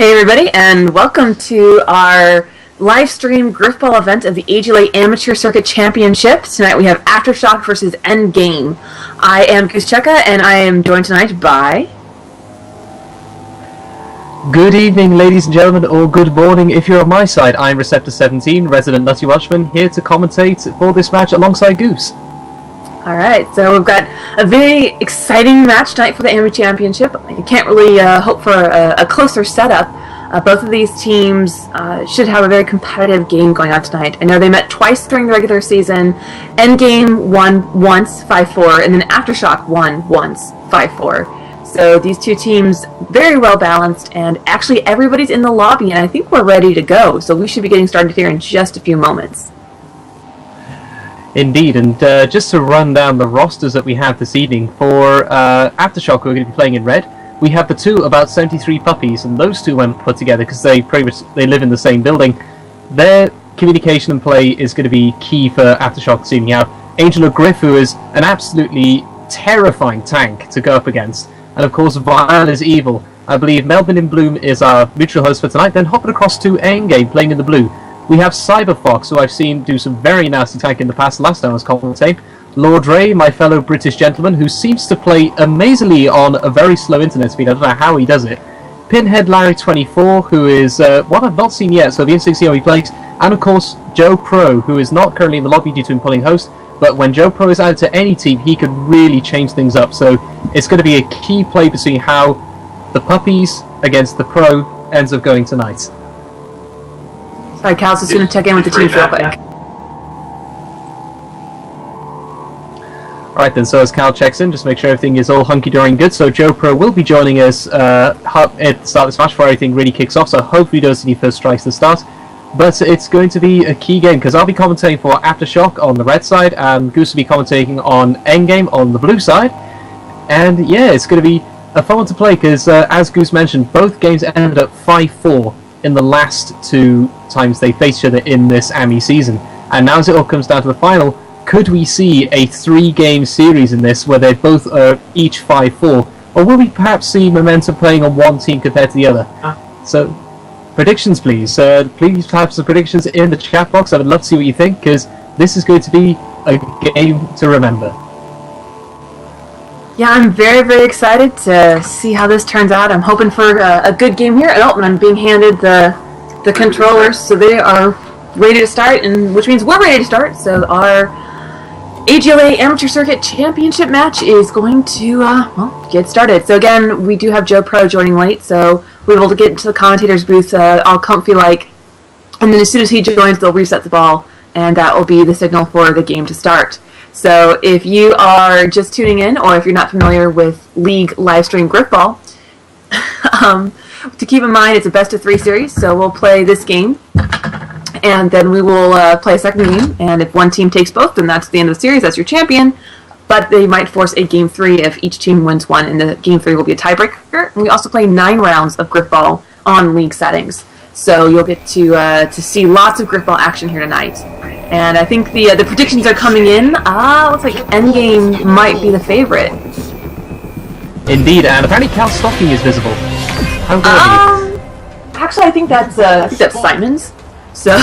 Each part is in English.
Hey everybody, and welcome to our live stream Grifball event of the AGLA Amateur Circuit Championship. Tonight we have Aftershock versus Endgame. I am Gooscheka, and I am joined tonight by... Good evening, ladies and gentlemen, or good morning if you're on my side. I'm Receptor17, resident Nutty Welshman, here to commentate for this match alongside Goose. Alright, so we've got a very exciting match tonight for the Amateur Championship. You can't really hope for a closer setup. Both of these teams should have a very competitive game going on tonight. I know they met twice during the regular season. Endgame won once, 5-4, and then Aftershock won once, 5-4. So these two teams, very well balanced, and actually everybody's in the lobby, and I think we're ready to go. So we should be getting started here in just a few moments. Indeed, and just to run down the rosters that we have this evening, for Aftershock, we're going to be playing in red. We have the two about 73 puppies, and those two when put together, because they live in the same building, their communication and play is going to be key for Aftershock this evening. You have AGLA Griff, who is an absolutely terrifying tank to go up against, and of course Vile is evil. I believe Melvin in Bloom is our mutual host for tonight, then hopping across to Endgame, playing in the blue. We have Cyberfox, who I've seen do some very nasty tank in the past. Last time I was commentating. Lord Ray, my fellow British gentleman, who seems to play amazingly on a very slow internet speed. I don't know how he does it. Pinhead Larry 24, who is one I've not seen yet, so the interesting to see how he plays. And of course, Joe Pro, who is not currently in the lobby due to him pulling host. But when Joe Pro is added to any team, he could really change things up. So it's going to be a key play to see how the puppies against the Pro ends up going tonight. Alright, Cal's just going to check in with the teams real quick. Alright then, so as Cal checks in, just make sure everything is all hunky-dory and good. So Joe Pro will be joining us at the start of this match before everything really kicks off, so hopefully he does any first strikes to start. But it's going to be a key game, because I'll be commentating for Aftershock on the red side, and Goose will be commentating on Endgame on the blue side. And yeah, it's going to be a fun one to play, because as Goose mentioned, both games ended up 5-4. In the last two times they faced each other in this AMI season. And now as it all comes down to the final, could we see a 3-game series in this where they both are each 5-4? Or will we perhaps see momentum playing on one team compared to the other? So, predictions please. Please have some predictions in the chat box. I would love to see what you think, because this is going to be a game to remember. Yeah, I'm very, very excited to see how this turns out. I'm hoping for a good game here. Oh, and I'm being handed the controllers, so they are ready to start, and which means we're ready to start. So our AGLA Amateur Circuit Championship match is going to, get started. So again, we do have Joe Pro joining late, so we're able to get into the commentator's booth all comfy-like, and then as soon as he joins, they'll reset the ball, and that will be the signal for the game to start. So if you are just tuning in, or if you're not familiar with League Livestream Grifball, to keep in mind it's a best-of-3 series, so we'll play this game, and then we will play a second game, and if one team takes both, then that's the end of the series, that's your champion, but they might force a Game 3 if each team wins one, and the Game 3 will be a tiebreaker. And we also play 9 rounds of Grifball on League settings, so you'll get to see lots of Grifball action here tonight. And I think the predictions are coming in. Looks like Endgame might be the favorite. Indeed, and apparently Cal's stocking is visible. How good actually, I think that's Simon's. So.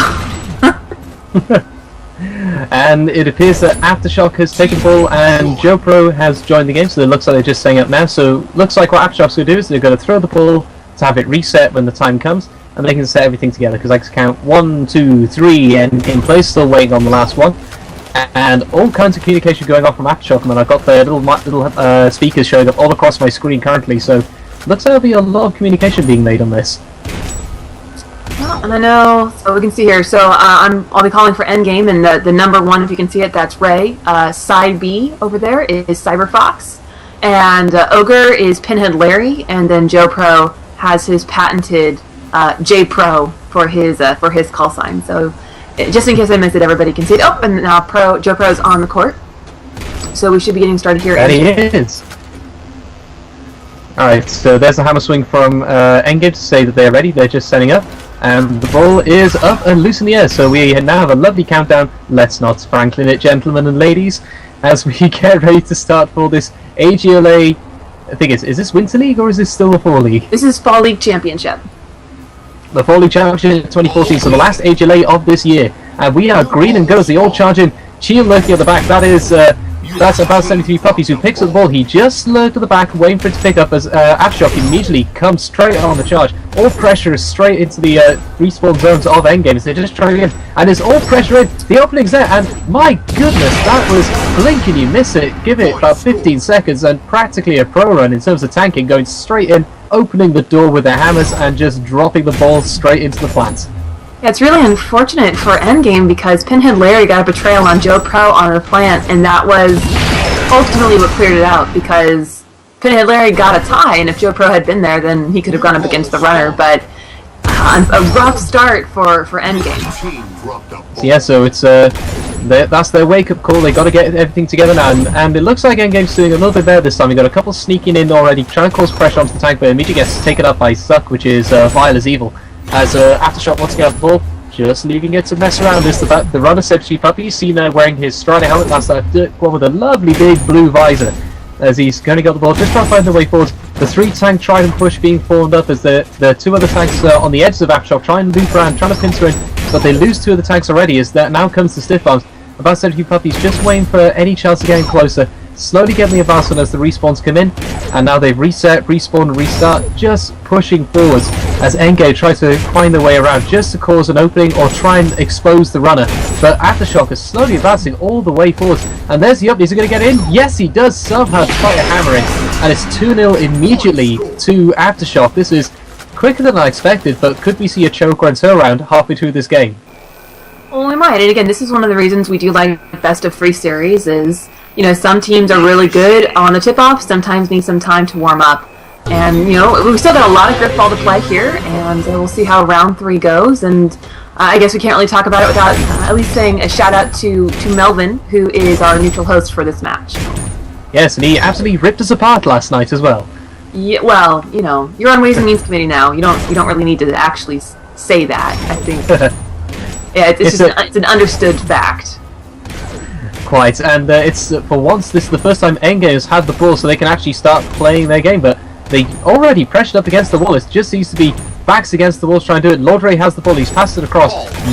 And it appears that Aftershock has taken the ball, and Joe Pro has joined the game. So it looks like they're just setting up now. So looks like what Aftershock's going to do is they're going to throw the ball to have it reset when the time comes. And they can set everything together, because I can count 1, 2, 3, and in place, still waiting on the last one. And all kinds of communication going on from Aftershock, and I've got the little speakers showing up all across my screen currently, so looks like there'll be a lot of communication being made on this. Well, and I know, so we can see here, so I'll be calling for Endgame, and the number 1, if you can see it, that's Ray. Side B over there is Cyberfox, and Ogre is Pinhead Larry, and then Joe Pro has his patented J Pro for his call sign. So just in case I missed it, everybody can see it. Oh, and now Joe Pro is on the court. So we should be getting started here. There he is. Alright, so there's a hammer swing from Endgame to say that they're ready. They're just setting up. And the ball is up and loose in the air. So we now have a lovely countdown. Let's not Franklin it, gentlemen and ladies, as we get ready to start for this AGLA. I think is this Winter League or is this still the Fall League? This is Fall League Championship. The Foley Championship 2014, so the last AGLA of this year. And we are green and goes, they all charge in. Chia lurking at the back, that's about 73 Puppies who picks up the ball. He just lurked at the back, waiting for it to pick up as Aftershock immediately comes straight on the charge. All pressure is straight into the respawn zones of Endgame as they're just trying in. And there's all pressure in. The opening's there, and my goodness, that was blink and you miss it. Give it about 15 seconds and practically a pro run in terms of tanking, going straight in, opening the door with their hammers and just dropping the ball straight into the plants. Yeah, it's really unfortunate for Endgame because Pinhead Larry got a betrayal on Joe Pro on the plant, and that was ultimately what cleared it out because Pinhead Larry got a tie, and if Joe Pro had been there, then he could have gone up against the runner, but a rough start for Endgame. So yeah, so it's that's their wake-up call. They got to get everything together now, and it looks like Endgame's doing a little bit better this time. We got a couple sneaking in already, trying to cause pressure onto the tank, but immediately gets taken up by Suck, which is vile as evil. As Aftershock wants to get the ball, just leaving it to mess around. Is the runner, 73 Puppy, seen there wearing his Strider helmet. That's that one with a lovely big blue visor. As he's going to get the ball, just trying to find the way forward. The 3-tank Trident push being formed up as the 2 other tanks on the edges of Aftershock trying to loop around, trying to pincer in, but they lose 2 of the tanks already. As that now comes to Stiff Arms. About 73 Puppies just waiting for any chance of getting closer. Slowly getting the advancement as the respawns come in, and now they've reset, respawn, and restart, just pushing forwards as Endgame tries to find their way around just to cause an opening or try and expose the runner. But Aftershock is slowly advancing all the way forwards, and there's the up. Is he going to get in? Yes, he does somehow try to hammer in, and it's 2-0 immediately to Aftershock. This is quicker than I expected, but could we see a choke or a turnaround halfway through this game? Well, we might, and again, this is one of the reasons we do like best of 3 series is, you know, some teams are really good on the tip-off, sometimes need some time to warm up. And, you know, we've still got a lot of grip ball to play here, and we'll see how round 3 goes. And I guess we can't really talk about it without at least saying a shout-out to Melvin, who is our neutral host for this match. Yes, and he absolutely ripped us apart last night as well. Yeah, well, you know, you're on Ways and Means Committee now. You don't really need to actually say that, I think. Yeah, it's an understood fact. Quite, and it's for once this is the first time Endgame has had the ball, so they can actually start playing their game. But they already pressured up against the wall. It just seems to be backs against the walls trying to do it. Lord Ray has the ball. He's passed it across,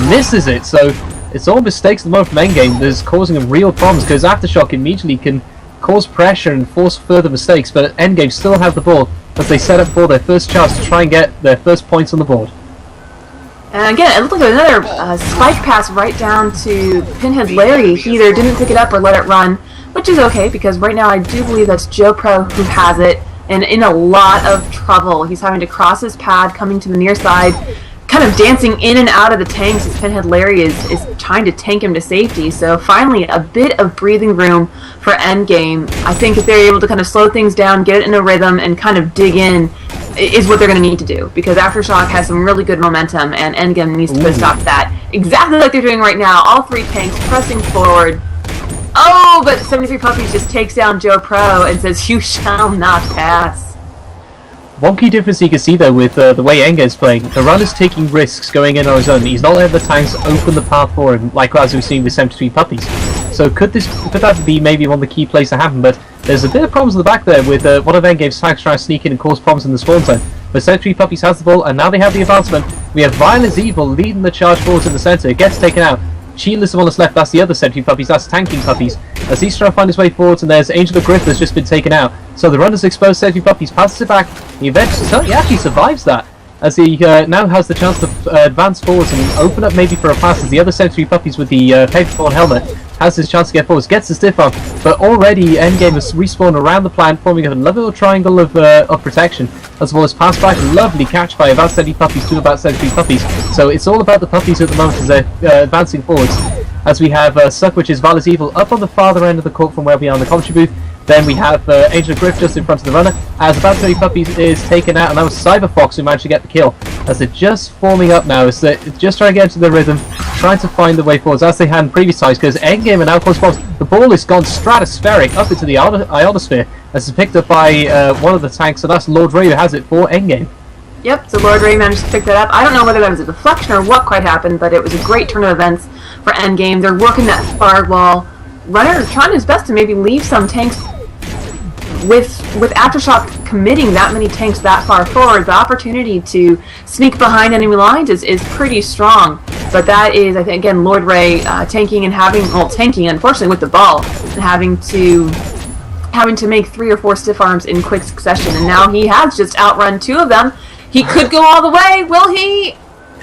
misses it. So it's all mistakes at the moment from Endgame that's causing them real problems because Aftershock immediately can cause pressure and force further mistakes. But Endgame still have the ball as they set up for their first chance to try and get their first points on the board. And again, it looked like another spike pass right down to Pinhead Larry. He either didn't pick it up or let it run, which is okay because right now I do believe that's Joe Pro who has it and in a lot of trouble. He's having to cross his pad, coming to the near side, kind of dancing in and out of the tanks as Pinhead Larry is trying to tank him to safety. So finally, a bit of breathing room for Endgame. I think if they're able to kind of slow things down, get it in a rhythm, and kind of dig in, is what they're going to need to do. Because Aftershock has some really good momentum, and Endgame needs to put a stop to that. Exactly like they're doing right now. All 3 tanks pressing forward. Oh, but 73 Puppies just takes down Joe Pro and says, "You shall not pass." One key difference you can see though with the way Enga's playing, the runner's taking risks going in on his own. He's not letting the tanks open the path for him, like as we've seen with 73 Puppies. So could that be maybe one of the key plays to happen? But there's a bit of problems in the back there with one of Endgame's tanks trying to sneak in and cause problems in the spawn zone. But 73 Puppies has the ball, and now they have the advancement. We have Violence Evil leading the charge forwards in the centre. It gets taken out. Shield is the one that's left. That's the other 73 Puppies. That's Tanking Puppies. As he's trying to find his way forwards, and there's Angel of Griff that's just been taken out. So the runner's exposed 73 Puppies, passes it back. He actually survives that, as he now has the chance to advance forwards and open up maybe for a pass, as the other 73 Puppies with the paperboard helmet has his chance to get forwards, gets the stiff arm, but already Endgame has respawned around the plant, forming a lovely little triangle of protection, as well as pass back, lovely catch by about 70 Puppies to about 73 Puppies. So it's all about the Puppies at the moment as they're advancing forwards. As we have Suck, which is Valor's Evil, up on the farther end of the court from where we are in the commentary booth. Then we have Angel of Griff just in front of the runner, as about 30 Puppies is taken out, and that was Cyber Fox who managed to get the kill. As they're just forming up now, as they're just trying to get into the rhythm, trying to find the way forwards, as they had in previous times, because Endgame are now close bombs. The ball has gone stratospheric up into the ionosphere, as it's picked up by one of the tanks, so that's Lord Ray who has it for Endgame. Yep, so Lord Ray managed to pick that up. I don't know whether that was a deflection or what quite happened, but it was a great turn of events for Endgame. They're working that far wall. Runner is trying his best to maybe leave some tanks with Aftershock committing that many tanks that far forward, the opportunity to sneak behind enemy lines is pretty strong. But that is, I think, again, Lord Ray tanking unfortunately with the ball, and having to make 3 or 4 stiff arms in quick succession, and now he has just outrun 2 of them. He could go all the way. Will he?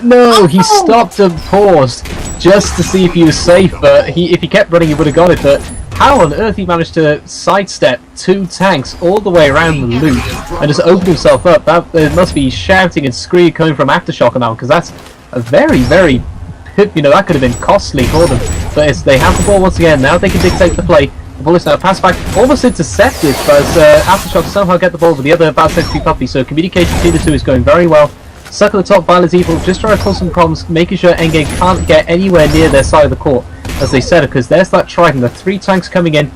No, he stopped and paused just to see if he was safe, but if he kept running he would have got it. But how on earth he managed to sidestep 2 tanks all the way around the loop and just open himself up? There must be shouting and screaming coming from Aftershock now, because that's a very, very, that could have been costly for them. But they have the ball once again. Now they can dictate the play. The ball is now passed back, almost intercepted, but Aftershock somehow get the ball with the other Bad Century Puppy, so communication between the two is going very well. Stuck at the top, Violet's Evil, just trying to cause some problems, making sure Endgame can't get anywhere near their side of the court, as they said, because there's that Trident, the 3 tanks coming in,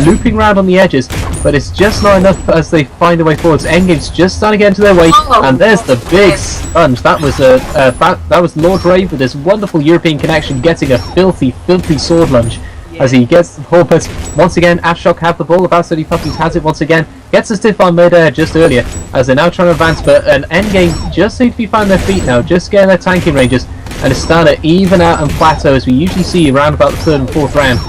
looping around on the edges, but it's just not enough as they find their way forwards. Endgame's just starting to get into their way, and there's the big sponge. That was Lord Ray with his wonderful European connection, getting a filthy, filthy sword lunge. As he gets the ball, but once again, Aftershock have the ball. The Bad Century Puppies has it once again. Gets a stiff on mid-air just earlier, as they're now trying to advance, but an Endgame just seem to be finding their feet now, just getting their tanking ranges, and it's starting to even out and plateau, as we usually see around about the 3rd and 4th round.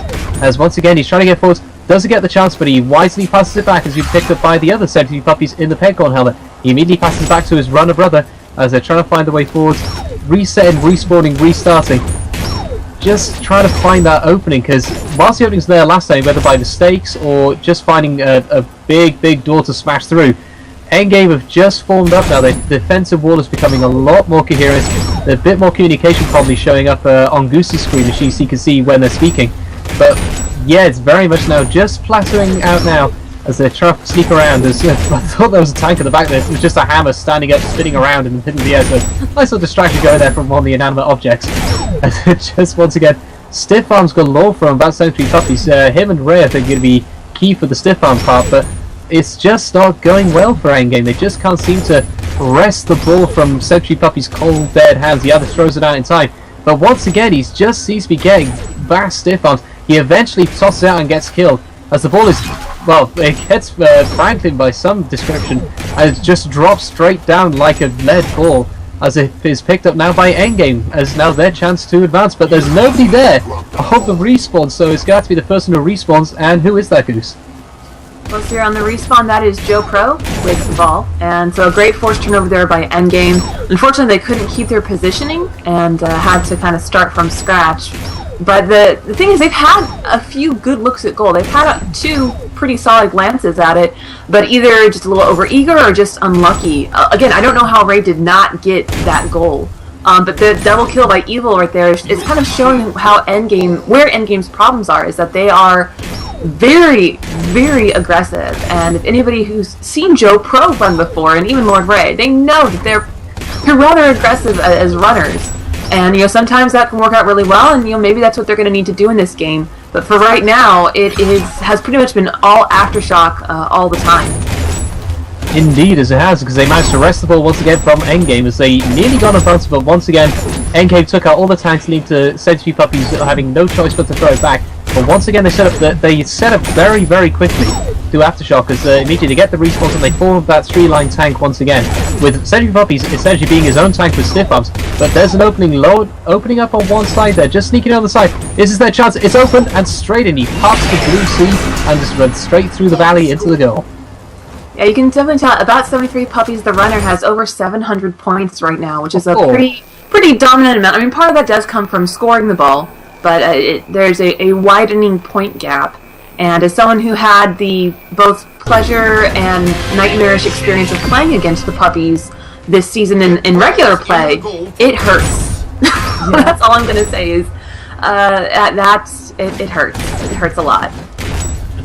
As once again, he's trying to get forwards, doesn't get the chance, but he wisely passes it back as he's picked up by the other Century Puppies in the Pegcorn helmet. He immediately passes back to his runner brother, as they're trying to find their way forwards, resetting, respawning, restarting. Just trying to find that opening, because whilst the opening's there last time, whether by mistakes or just finding a big door to smash through, Endgame have just formed up now. The defensive wall is becoming a lot more coherent. There's a bit more communication probably showing up on Goose's screen, as you can see when they're speaking. But yeah, it's very much now just plateauing out now as they try to sneak around. I thought there was a tank at the back there. It was just a hammer standing up, spinning around in the air. So nice little distraction going there from one of the inanimate objects. Just once again, stiff arms galore from Bad Century Puppies. Him and Ray I think are going to be key for the stiff arm part, but it's just not going well for Endgame. They just can't seem to wrest the ball from Century Puppy's cold dead hands. The other throws it out in time, but once again he just seems to be getting vast stiff arms. He eventually tosses it out and gets killed, as the ball is, well, it gets franked in by some description, and it just drops straight down like a lead ball, as it is picked up now by Endgame, as now their chance to advance, but there's nobody there. I hope the respawn, so it's got to be the person who respawns, and who is that, Goose? Well, here on the respawn, that is Joe Pro with the ball, and so a great force turnover there by Endgame. Unfortunately, they couldn't keep their positioning, and had to kind of start from scratch. But the thing is, they've had a few good looks at goal. They've had 2 pretty solid glances at it, but either just a little overeager or just unlucky. Again, I don't know how Ray did not get that goal. But the double kill by Evil right there is kind of showing how where Endgame's problems are, is that they are very, very aggressive. And if anybody who's seen Joe Pro run before, and even Lord Ray, they know that they're rather aggressive as runners. And sometimes that can work out really well, and maybe that's what they're going to need to do in this game. But for right now, has pretty much been all Aftershock all the time. Indeed, as it has, because they managed to wrest the ball once again from Endgame, as they nearly got in front, but once again, Endgame took out all the tanks, leading to Century Puppies having no choice but to throw it back. But once again, they set up very, very quickly to Aftershock, as immediately they get the respawns and they form that 3-line tank once again, with Century Puppies essentially being his own tank with stiff arms. But there's an opening up on one side there, just sneaking on the side. This is their chance. It's open and straight in. He pops the blue sea and just runs straight through the valley into the goal. Yeah, you can definitely tell. About 73 Puppies, the runner has over 700 points right now, which is a pretty dominant amount. I mean, part of that does come from scoring the ball, but there's a widening point gap. And as someone who had the both pleasure and nightmarish experience of playing against the Puppies this season in regular play, it hurts. Yeah. That's all I'm going to say is it hurts. It hurts a lot.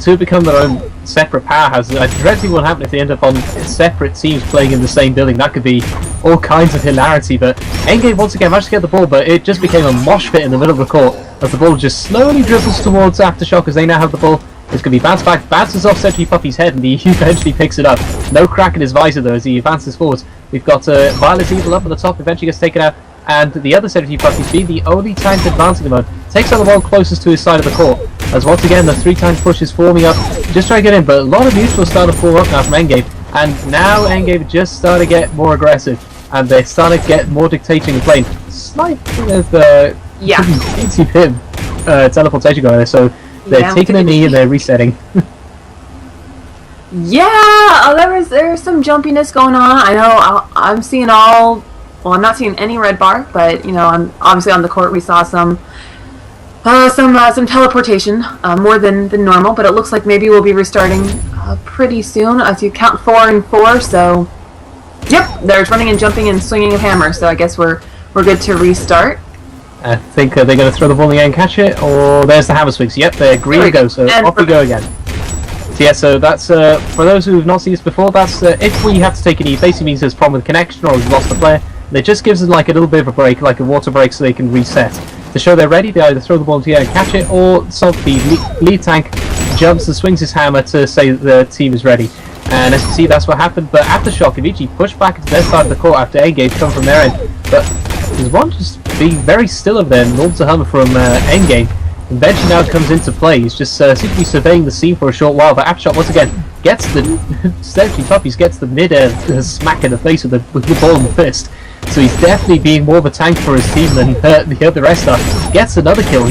To become their own separate powerhouses, I dread what will happen if they end up on separate teams playing in the same building. That could be all kinds of hilarity, but Endgame once again managed to get the ball, but it just became a mosh pit in the middle of the court as the ball just slowly dribbles towards Aftershock as they now have the ball. It's going to be bounced back, bounces off Century Puppy's head, and he eventually picks it up. No crack in his visor though as he advances forwards. We've got Violet's Evil up at the top, eventually gets taken out, and the other Century Puppies, being the only tank advancing the mode, takes out the ball closest to his side of the court. As once again, the 3 tank push is forming up. Just trying to get in, but a lot of neutrals starting to form up now from Endgame. And now Endgame just starting to get more aggressive. And they're starting to get more dictating and playing. Slightly of the easy pin teleportation going there, so they're taking a knee and they're resetting. There's some jumpiness going on. I know I'm seeing well, I'm not seeing any red bar, but obviously on the court we saw some teleportation, more than normal, but it looks like maybe we'll be restarting pretty soon as you count 4 and 4. So yep, there's running and jumping and swinging of hammers, so I guess we're good to restart. I think they're going to throw the ball in the air and catch it, or there's the hammer swings. Yep, they're green to go, so off we go again. So yeah, so that's, for those who have not seen this before, that's, if we have to take a knee, it basically means there's a problem with connection or we've lost the player. And it just gives them like a little bit of a break, like a water break, so they can reset. To show they're ready, they either throw the ball into the air and catch it, or the lead tank jumps and swings his hammer to say the team is ready. And as you see, that's what happened. But Aftershock immediately pushed back into their side of the court after Endgame come from their end. But there's one just being very still over there, normal to hammer from Endgame. And Benji now comes into play. He's just seems to be surveying the scene for a short while. But Aftershock once again gets the essentially Puppies gets the mid-air smack in the face with the ball in the fist. So he's definitely being more of a tank for his team than the rest are. Gets another kill.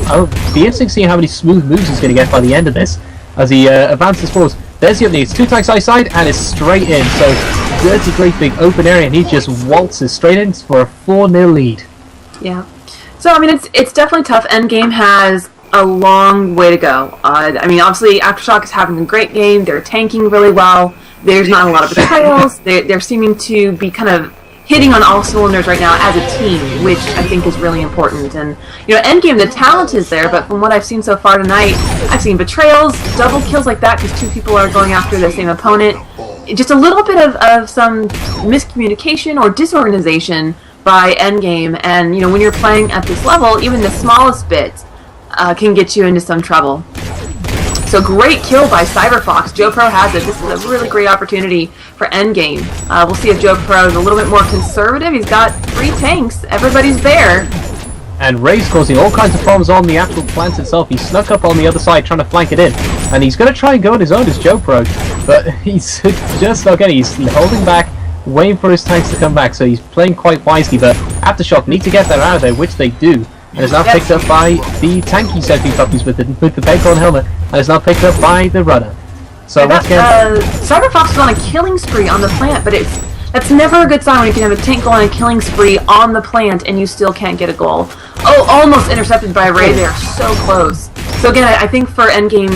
I'll be interesting to see how many smooth moves he's going to get by the end of this as he advances forward. There's the opening. It's 2 tanks side and it's straight in. So dirty, great big open area, and he just waltzes straight in for a 4-0 lead. Yeah. So I mean, it's definitely tough. Endgame has a long way to go. I mean, obviously Aftershock is having a great game. They're tanking really well. There's not a lot of betrayals. They're seeming to be kind of hitting on all cylinders right now as a team, which I think is really important. And Endgame, the talent is there, but from what I've seen so far tonight, I've seen betrayals, double kills like that because 2 people are going after the same opponent. Just a little bit of some miscommunication or disorganization by Endgame, and when you're playing at this level, even the smallest bit can get you into some trouble. So great kill by CyberFox. Joe Pro has it. This is a really great opportunity for Endgame. We'll see if Joe Pro is a little bit more conservative. He's got 3 tanks. Everybody's there. And Ray's causing all kinds of problems on the actual plant itself. He snuck up on the other side trying to flank it in. And he's going to try and go on his own as Joe Pro. But he's just not getting. He's holding back, waiting for his tanks to come back. So he's playing quite wisely. But Aftershock need to get that out of there, which they do. And is now picked up by the tanky safety Puppies with the Pegcorn helmet. And is now picked up by the runner. So once again, CyberFox is on a killing spree on the plant, but that's never a good sign when you can have a tank go on a killing spree on the plant and you still can't get a goal. Oh, almost intercepted by Ray there. So close. So again, I think for Endgame,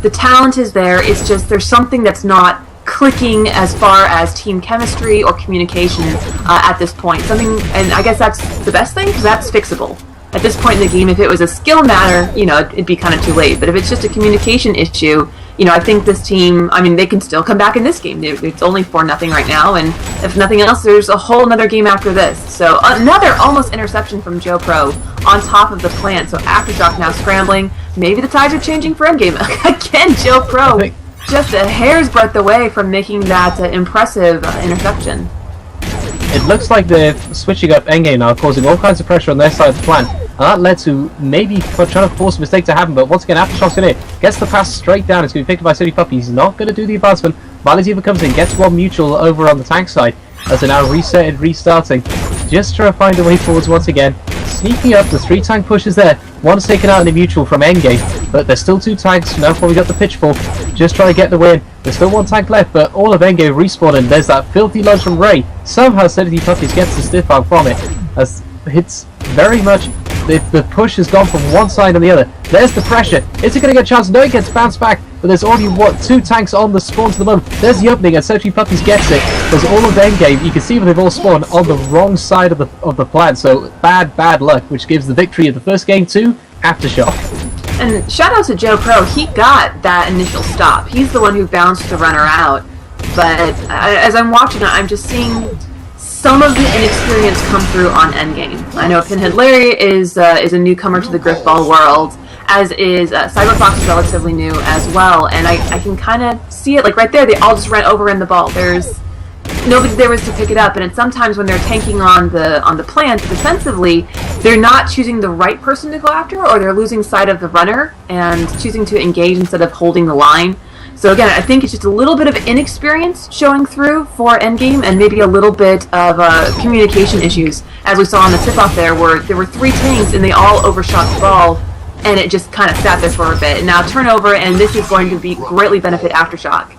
the talent is there. It's just there's something that's not clicking as far as team chemistry or communication at this point. And I guess that's the best thing because that's fixable. At this point in the game, if it was a skill matter, it'd be kind of too late. But if it's just a communication issue, I think this team, they can still come back in this game. It's only 4-0 right now, and if nothing else, there's a whole another game after this. So another almost interception from Joe Pro on top of the plant. So Aftershock now scrambling. Maybe the tides are changing for Endgame. Again, Joe Pro just a hair's breadth away from making that impressive interception. It looks like they're switching up Endgame now, causing all kinds of pressure on their side of the plant. And that led to maybe trying to force a mistake to happen, but once again, Aftershock's in it. Gets the pass straight down, it's going to be picked up by City Puppy. He's not going to do the advancement. Valetieva comes in, gets one mutual over on the tank side, as they're now resetted, restarting. Just trying to find a way forwards once again. Sneaking up, the 3 tank pushes there. One's taken out in the mutual from Endgame, but there's still 2 tanks. Now before we got the pitchfork, just trying to get the win. There's still 1 tank left, but all of Endgame respawning. There's that filthy lunge from Ray. Somehow City Puppies gets the stiff arm from it, as it's very much the push has gone from one side and the other. There's the pressure. Is it going to get a chance? No, it gets bounced back. But there's already, 2 tanks on the spawns at the moment. There's the opening, and City Puppies gets it. There's all of Endgame. You can see they've all spawned on the wrong side of the plant. So bad luck, which gives the victory of the first game to Aftershock. And shout out to Joe Pro. He got that initial stop. He's the one who bounced the runner out. But as I'm watching it, I'm just seeing some of the inexperience come through on Endgame. I know Pinhead Larry is a newcomer to the Grifball world, as is CyberFox is relatively new as well, and I can kind of see it, like right there, they all just ran the ball. There's nobody there was to pick it up, and it's sometimes when they're tanking on the plant defensively, they're not choosing the right person to go after, or they're losing sight of the runner and choosing to engage instead of holding the line. So again, I think it's just a little bit of inexperience showing through for Endgame, and maybe a little bit of communication issues, as we saw in the tip-off where there were 3 tanks and they all overshot the ball, and it just kind of sat there for a bit. And now turnover, and this is going to be greatly benefit Aftershock.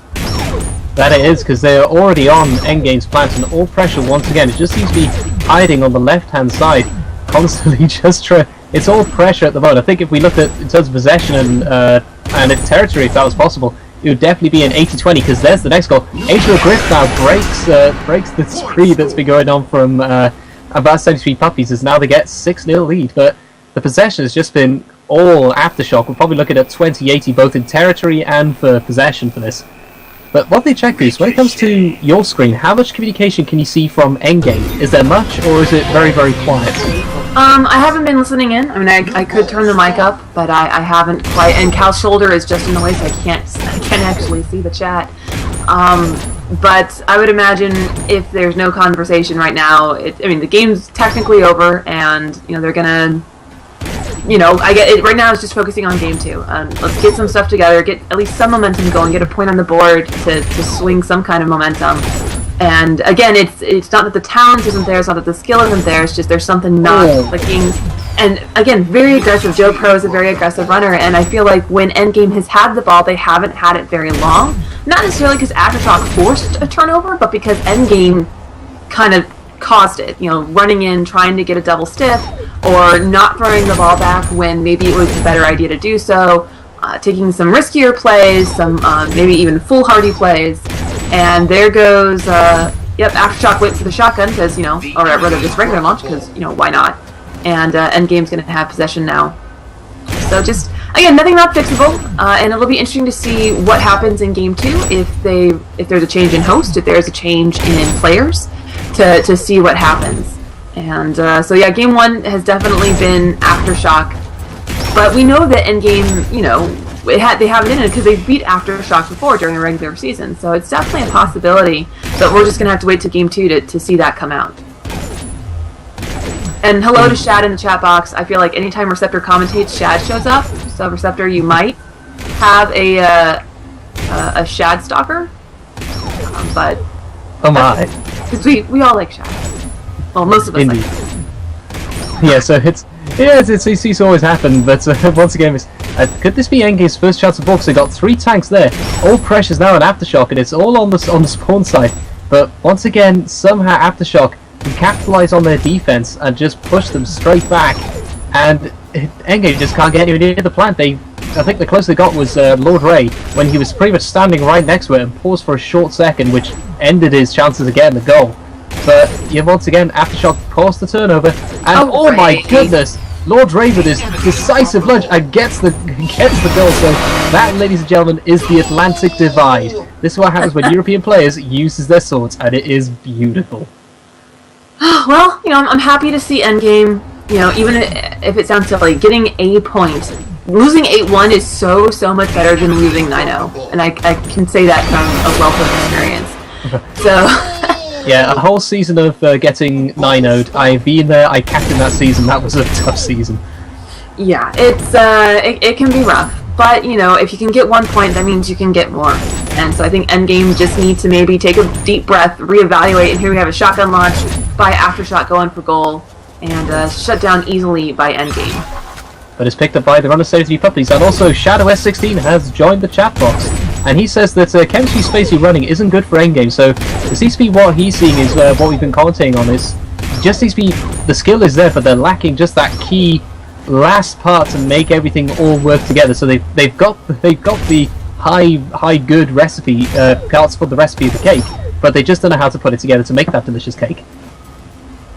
That it is, because they're already on Endgame's plant, and all pressure once again, it just seems to be hiding on the left-hand side, constantly just it's all pressure at the moment. I think if we looked at, in terms of possession and territory, if that was possible, it would definitely be an 80-20, because there's the next goal. AGLA Griff now breaks the spree that's been going on from about 73 puppies, as now they get 6-0 lead, but the possession has just been all Aftershock. We're probably looking at 20-80 both in territory and for possession for this. But what they check is, when it comes to your screen, how much communication can you see from Endgame? Is there much, or is it very, very quiet? I haven't been listening in. I mean, I could turn the mic up, but I haven't quite. And Cal's shoulder is just in the way, so I can't actually see the chat. But I would imagine if there's no conversation right now, I mean, the game's technically over, and they're gonna. I get it. Right now, it's just focusing on game 2. Let's get some stuff together, get at least some momentum going, get a point on the board to swing some kind of momentum. And again, it's not that the talent isn't there, it's not that the skill isn't there, it's just there's something not clicking. And again, very aggressive. Joe Pro is a very aggressive runner, and I feel like when Endgame has had the ball, they haven't had it very long. Not necessarily because Aftershock forced a turnover, but because Endgame kind of caused it, running in, trying to get a double stiff, or not throwing the ball back when maybe it was a better idea to do so, taking some riskier plays, some maybe even foolhardy plays, and there goes, Aftershock went for the shotgun, because, or rather just regular launch, because, why not, and Endgame's going to have possession now. So just, again, nothing not fixable, and it'll be interesting to see what happens in Game 2, if there's a change in host, if there's a change in players, to see what happens. And so yeah, Game 1 has definitely been Aftershock, but we know that Endgame, they have it in it because they beat Aftershock before during the regular season, so it's definitely a possibility, but we're just going to have to wait to Game 2 to see that come out. And hello to Shad in the chat box. I feel like anytime Receptor commentates, Shad shows up, so Receptor, you might have a Shad stalker, but... Oh my. Because we all like Shad. Well, most of us Indeed. like Yeah, so it's always happened, but once again, could this be Endgame's first chance of ball? Because they got 3 tanks there. All pressure's now on Aftershock, and it's all on the spawn side. But once again, somehow Aftershock can capitalise on their defense and just push them straight back. And Endgame just can't get anywhere near the plant. I think the closest they got was Lord Ray, when he was pretty much standing right next to it and paused for a short second, which ended his chances of getting the goal. But once again, Aftershock caused the turnover, and oh my goodness, Lord Ray with his decisive lunge and gets the goal. So that, ladies and gentlemen, is the Atlantic Divide. This is what happens when European players uses their swords, and it is beautiful. Well, I'm happy to see Endgame. Even if it sounds silly, getting a point. Losing 8-1 is so much better than losing 9-0, and I can say that from a wealth of experience. So. Yeah, a whole season of getting 9-0'd. I've been there, I captained that season, that was a tough season. Yeah, it can be rough, but if you can get 1 point, that means you can get more. And so I think Endgame just needs to maybe take a deep breath, reevaluate, and here we have a shotgun launch by Aftershock going for goal, and shut down easily by Endgame. But it's picked up by the runner 73 puppies, and also Shadow S16 has joined the chat box. And he says that chemistry spacey running isn't good for Endgame, so it seems to be what he's seeing is what we've been commentating on is just needs to be, the skill is there, but they're lacking just that key last part to make everything all work together. So they've got the high good recipe, cards for the recipe of the cake, but they just don't know how to put it together to make that delicious cake.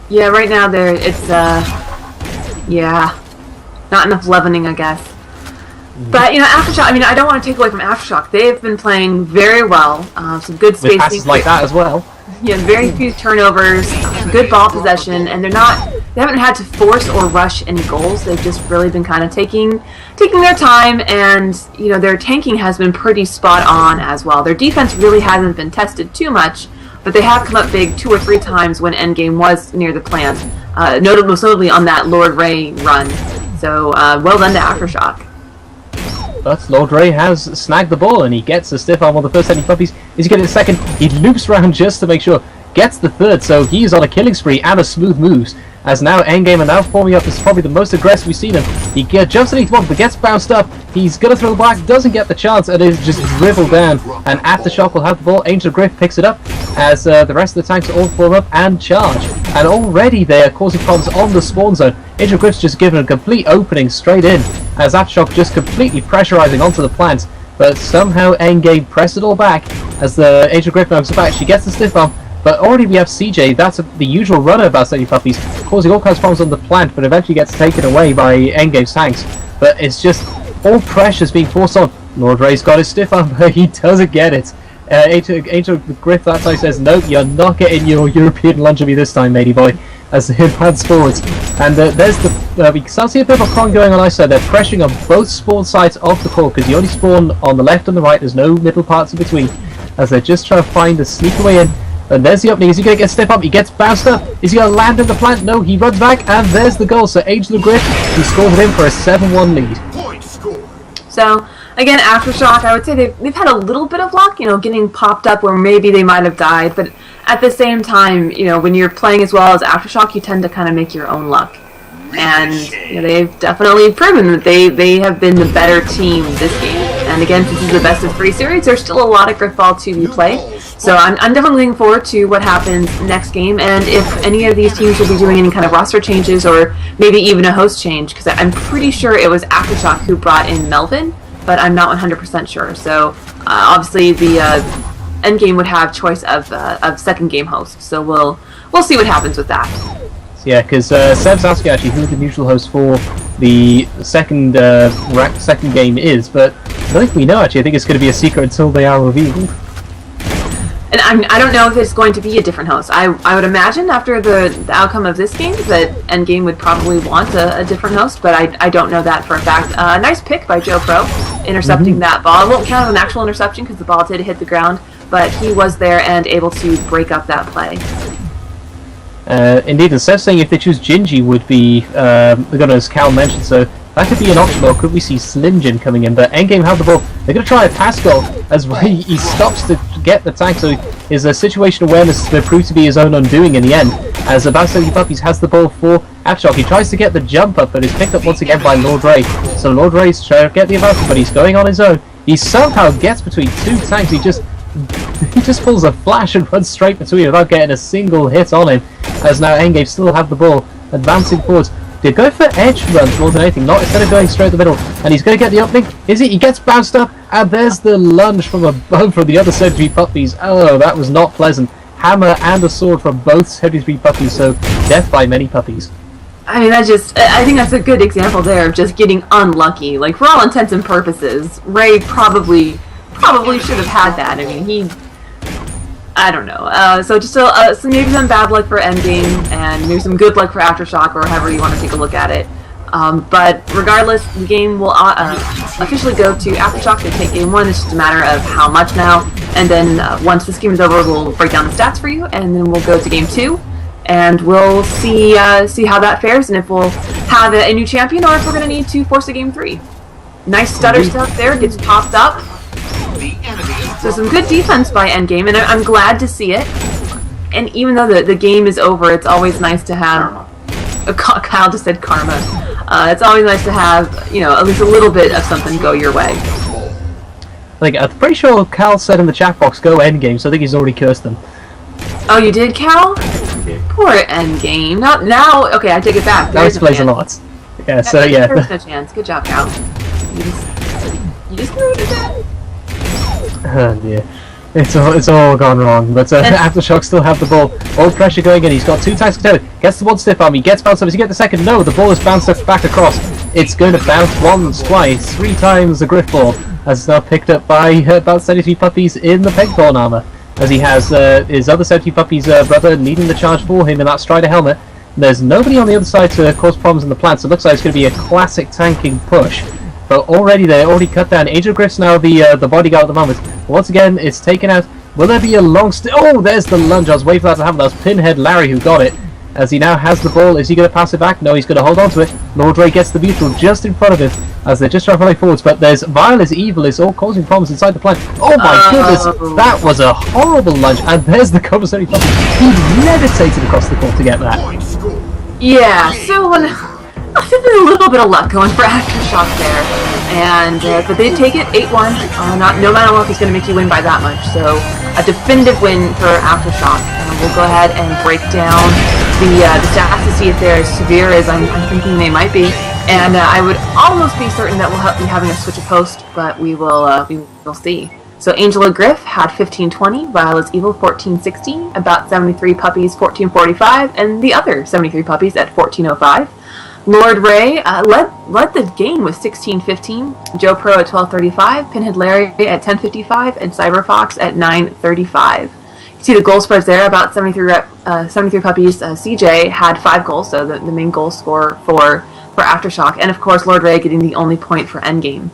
Yeah, right now it's not enough leavening, I guess. But, Aftershock, I don't want to take away from Aftershock. They've been playing very well. Some good spacing. With passes like that as well. Yeah, very few turnovers, good ball possession, and they haven't had to force or rush any goals. They've just really been kind of taking their time, and, their tanking has been pretty spot on as well. Their defense really hasn't been tested too much, but they have come up big 2 or 3 times when Endgame was near the plant, most notably on that Lord Ray run. So well done to Aftershock. But Lord Ray has snagged the ball, and he gets a stiff arm on the first 70 puppies. Is he getting the second? He loops around just to make sure. Gets the third, so he's on a killing spree and a smooth moves. As now Endgame are now forming up. This is probably the most aggressive we've seen him. He jumps underneath one, but gets bounced up. He's going to throw the back, doesn't get the chance, and is just dribbled down. And Aftershock will have the ball. Angel Griff picks it up as the rest of the tanks all form up and charge. And already they are causing problems on the spawn zone. Angel Griff's just given a complete opening straight in, as Aftershock just completely pressurizing onto the plant. But somehow Endgame press it all back as the Angel Griff moves back. She gets the stiff arm. But already we have CJ, that's the usual runner about 70 puppies, causing all kinds of problems on the plant, but eventually gets taken away by Endgame's tanks. But it's just all pressure's being forced on. Lord Ray's got his stiff arm, but he doesn't get it. Angel Griff that time says, nope, you're not getting your European lunch of me this time, matey boy, as he advances forwards. And there's we can start to see a bit of a con going on our side. They're pressuring on both spawn sides of the core, because you only spawn on the left and the right, there's no middle parts in between, as they're just trying to find the sneak way in. And there's the opening. Is he going to get a step up? He gets bounced up. Is he going to land in the plant? No, he runs back, and there's the goal. So Angel Griff, he scored with him for a 7-1 lead. Point score. So, again, Aftershock, I would say they've had a little bit of luck, getting popped up where maybe they might have died. But at the same time, when you're playing as well as Aftershock, you tend to kind of make your own luck. And they've definitely proven that they have been the better team this game. And again, since this is the best of 3 series, there's still a lot of Grifball to be played. So I'm definitely looking forward to what happens next game, and if any of these teams will be doing any kind of roster changes or maybe even a host change, because I'm pretty sure it was Aftershock who brought in Melvin, but I'm not 100% sure. So obviously the Endgame would have choice of second game host. So we'll see what happens with that. Yeah, because Seb's asking actually who the neutral host for the second game is, but I don't think we know actually. I think it's going to be a secret until they are revealed. And I don't know if it's going to be a different host. I would imagine after the outcome of this game that Endgame would probably want a different host, but I don't know that for a fact. Nice pick by Joe Pro, intercepting that ball. It won't count as an actual interception because the ball did hit the ground, but he was there and able to break up that play. Indeed, and Seth's saying if they choose Gingy would be the gunner, as Cal mentioned, so that could be an option, or could we see Slim Jim coming in? But Endgame have the ball. They're going to try a pass goal as well. He stops to get the tank, so his situation awareness will prove to be his own undoing in the end. As about 70 Puppies has the ball for Aftershock. He tries to get the jump up, but is picked up once again by Lord Ray. So Lord Ray's trying to get the advantage, but he's going on his own. He somehow gets between 2 tanks. He just pulls a flash and runs straight between without getting a single hit on him. As now Endgame still have the ball, advancing forwards. They go for edge runs more than anything, not instead of going straight to the middle. And he's going to get the opening. Is he? He gets bounced up, and there's the lunge from above from the other 73 Puppies. Oh, that was not pleasant. Hammer and a sword from both 73 Puppies, so death by many puppies. I mean, I think that's a good example there of just getting unlucky. Like, for all intents and purposes, Ray probably should have had that. I mean, I don't know. So just so maybe some bad luck for Endgame, and maybe some good luck for Aftershock, or however you want to take a look at it. But regardless, the game will officially go to Aftershock. They take game 1. It's just a matter of how much now. And then once this game is over, we'll break down the stats for you, and then we'll go to game 2. And we'll see how that fares, and if we'll have a new champion, or if we're going to need to force a game 3. Nice stutter stuff there. Gets popped up. So some good defense by Endgame, and I'm glad to see it. And even though the game is over, it's always nice to have... Kyle just said karma. It's always nice to have, at least a little bit of something go your way. Like, I'm pretty sure Cal said in the chat box, go Endgame, so I think he's already cursed them. Oh, you did, Cal? Poor Endgame. Now, okay, I take it back. Now he plays a lot. Yeah, so yeah. There's no chance. Good job, Cal. You just moved it. Oh dear. It's all gone wrong, but Aftershock still have the ball. All pressure going in. He's got 2 tanks contended. Gets the 1 stiff arm. He gets bounced up. Does he get the second? No, the ball is bounced back across. It's going to bounce once, twice, 3 times the grip ball, as it's now picked up by about 73 Puppies in the pegthorn armor. As he has his other 70 Puppies brother leading the charge for him in that Strider helmet. There's nobody on the other side to cause problems in the plant, so it looks like it's going to be a classic tanking push. But already they already cut down. Angel Griff's now the bodyguard at the moment. Once again, it's taken out Will there be a long oh, there's the lunge. I was waiting for that to happen. That was Pinhead Larry who got it. As he now has the ball, is he going to pass it back? No, he's going to hold on to it. Lord Ray gets the neutral just in front of him as they're just trying to play forwards. But there's Viola's Evil is all causing problems inside the plant. Oh my goodness, that was a horrible lunge. And there's the compulsory puppy. He levitated across the court to get that. Yeah, so I think there's a little bit of luck going for Aftershock there, and but they take it 8-1. No matter what, he's going to make you win by that much. So a definitive win for Aftershock. We'll go ahead and break down the stats to see if they're as severe as I'm thinking they might be. And I would almost be certain that we'll be having a switch of host, but we will see. So Angela Griff had 15-20, Viola's Evil 14-16, about 73 puppies 14-45, and the other 73 puppies at 14-05. Lord Ray led the game with 16-15, Joe Pro at 12-35, Pinhead Larry at 10-55, and Cyberfox at 9-35. You see the goal spreads there, about 73 puppies. CJ had 5 goals, so the main goal scorer for Aftershock, and of course Lord Ray getting the only point for Endgame.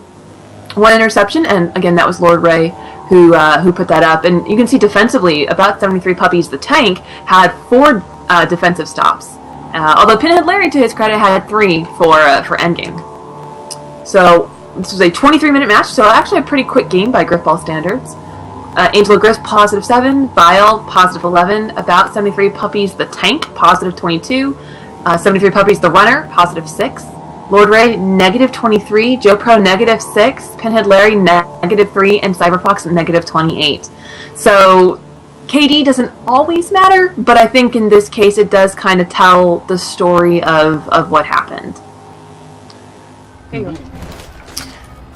1 interception, and again that was Lord Ray who put that up. And you can see defensively, about 73 puppies. The tank had 4 defensive stops. Although Pinhead Larry, to his credit, had 3 for Endgame. So this was a 23-minute match, so actually a pretty quick game by Grifball standards. Angela Griff, positive 7, Vile, positive 11, about 73 puppies, the tank, positive 22, 73 puppies, the runner, positive 6, Lord Ray, negative 23, Joe Pro, negative 6, Pinhead Larry, negative 3, and Cyberfox, negative 28. So KD doesn't always matter, but I think in this case it does kind of tell the story of what happened.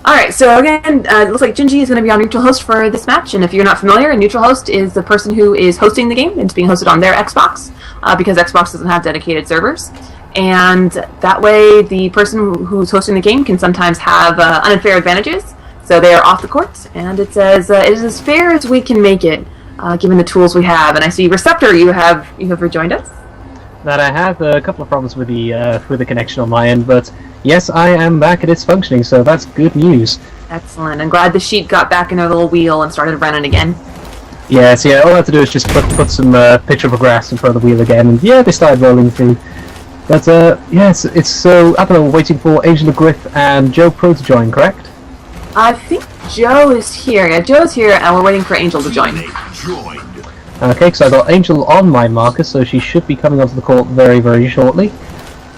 Alright, so again, it looks like Gingy is going to be on neutral host for this match, and if you're not familiar, a neutral host is the person who is hosting the game. It's being hosted on their Xbox, because Xbox doesn't have dedicated servers. And that way the person who's hosting the game can sometimes have unfair advantages, so they are off the court, and it says it is as fair as we can make it, given the tools we have. And I see Receptor, you have rejoined us. That I have a couple of problems with the connection on my end, but yes, I am back and it's functioning, so that's good news. Excellent. I'm glad the sheet got back in their little wheel and started running again. Yes, yeah, all I have to do is just put some picture of grass in front of the wheel again, and yeah, they started rolling through. But yes, it's so I don't know, we're waiting for Angela Griff and Joe Pro to join, correct? I think Joe is here. Yeah, Joe's here, and we're waiting for Angel to join. Okay, so I got Angel on my marker, so she should be coming onto the court very, very shortly.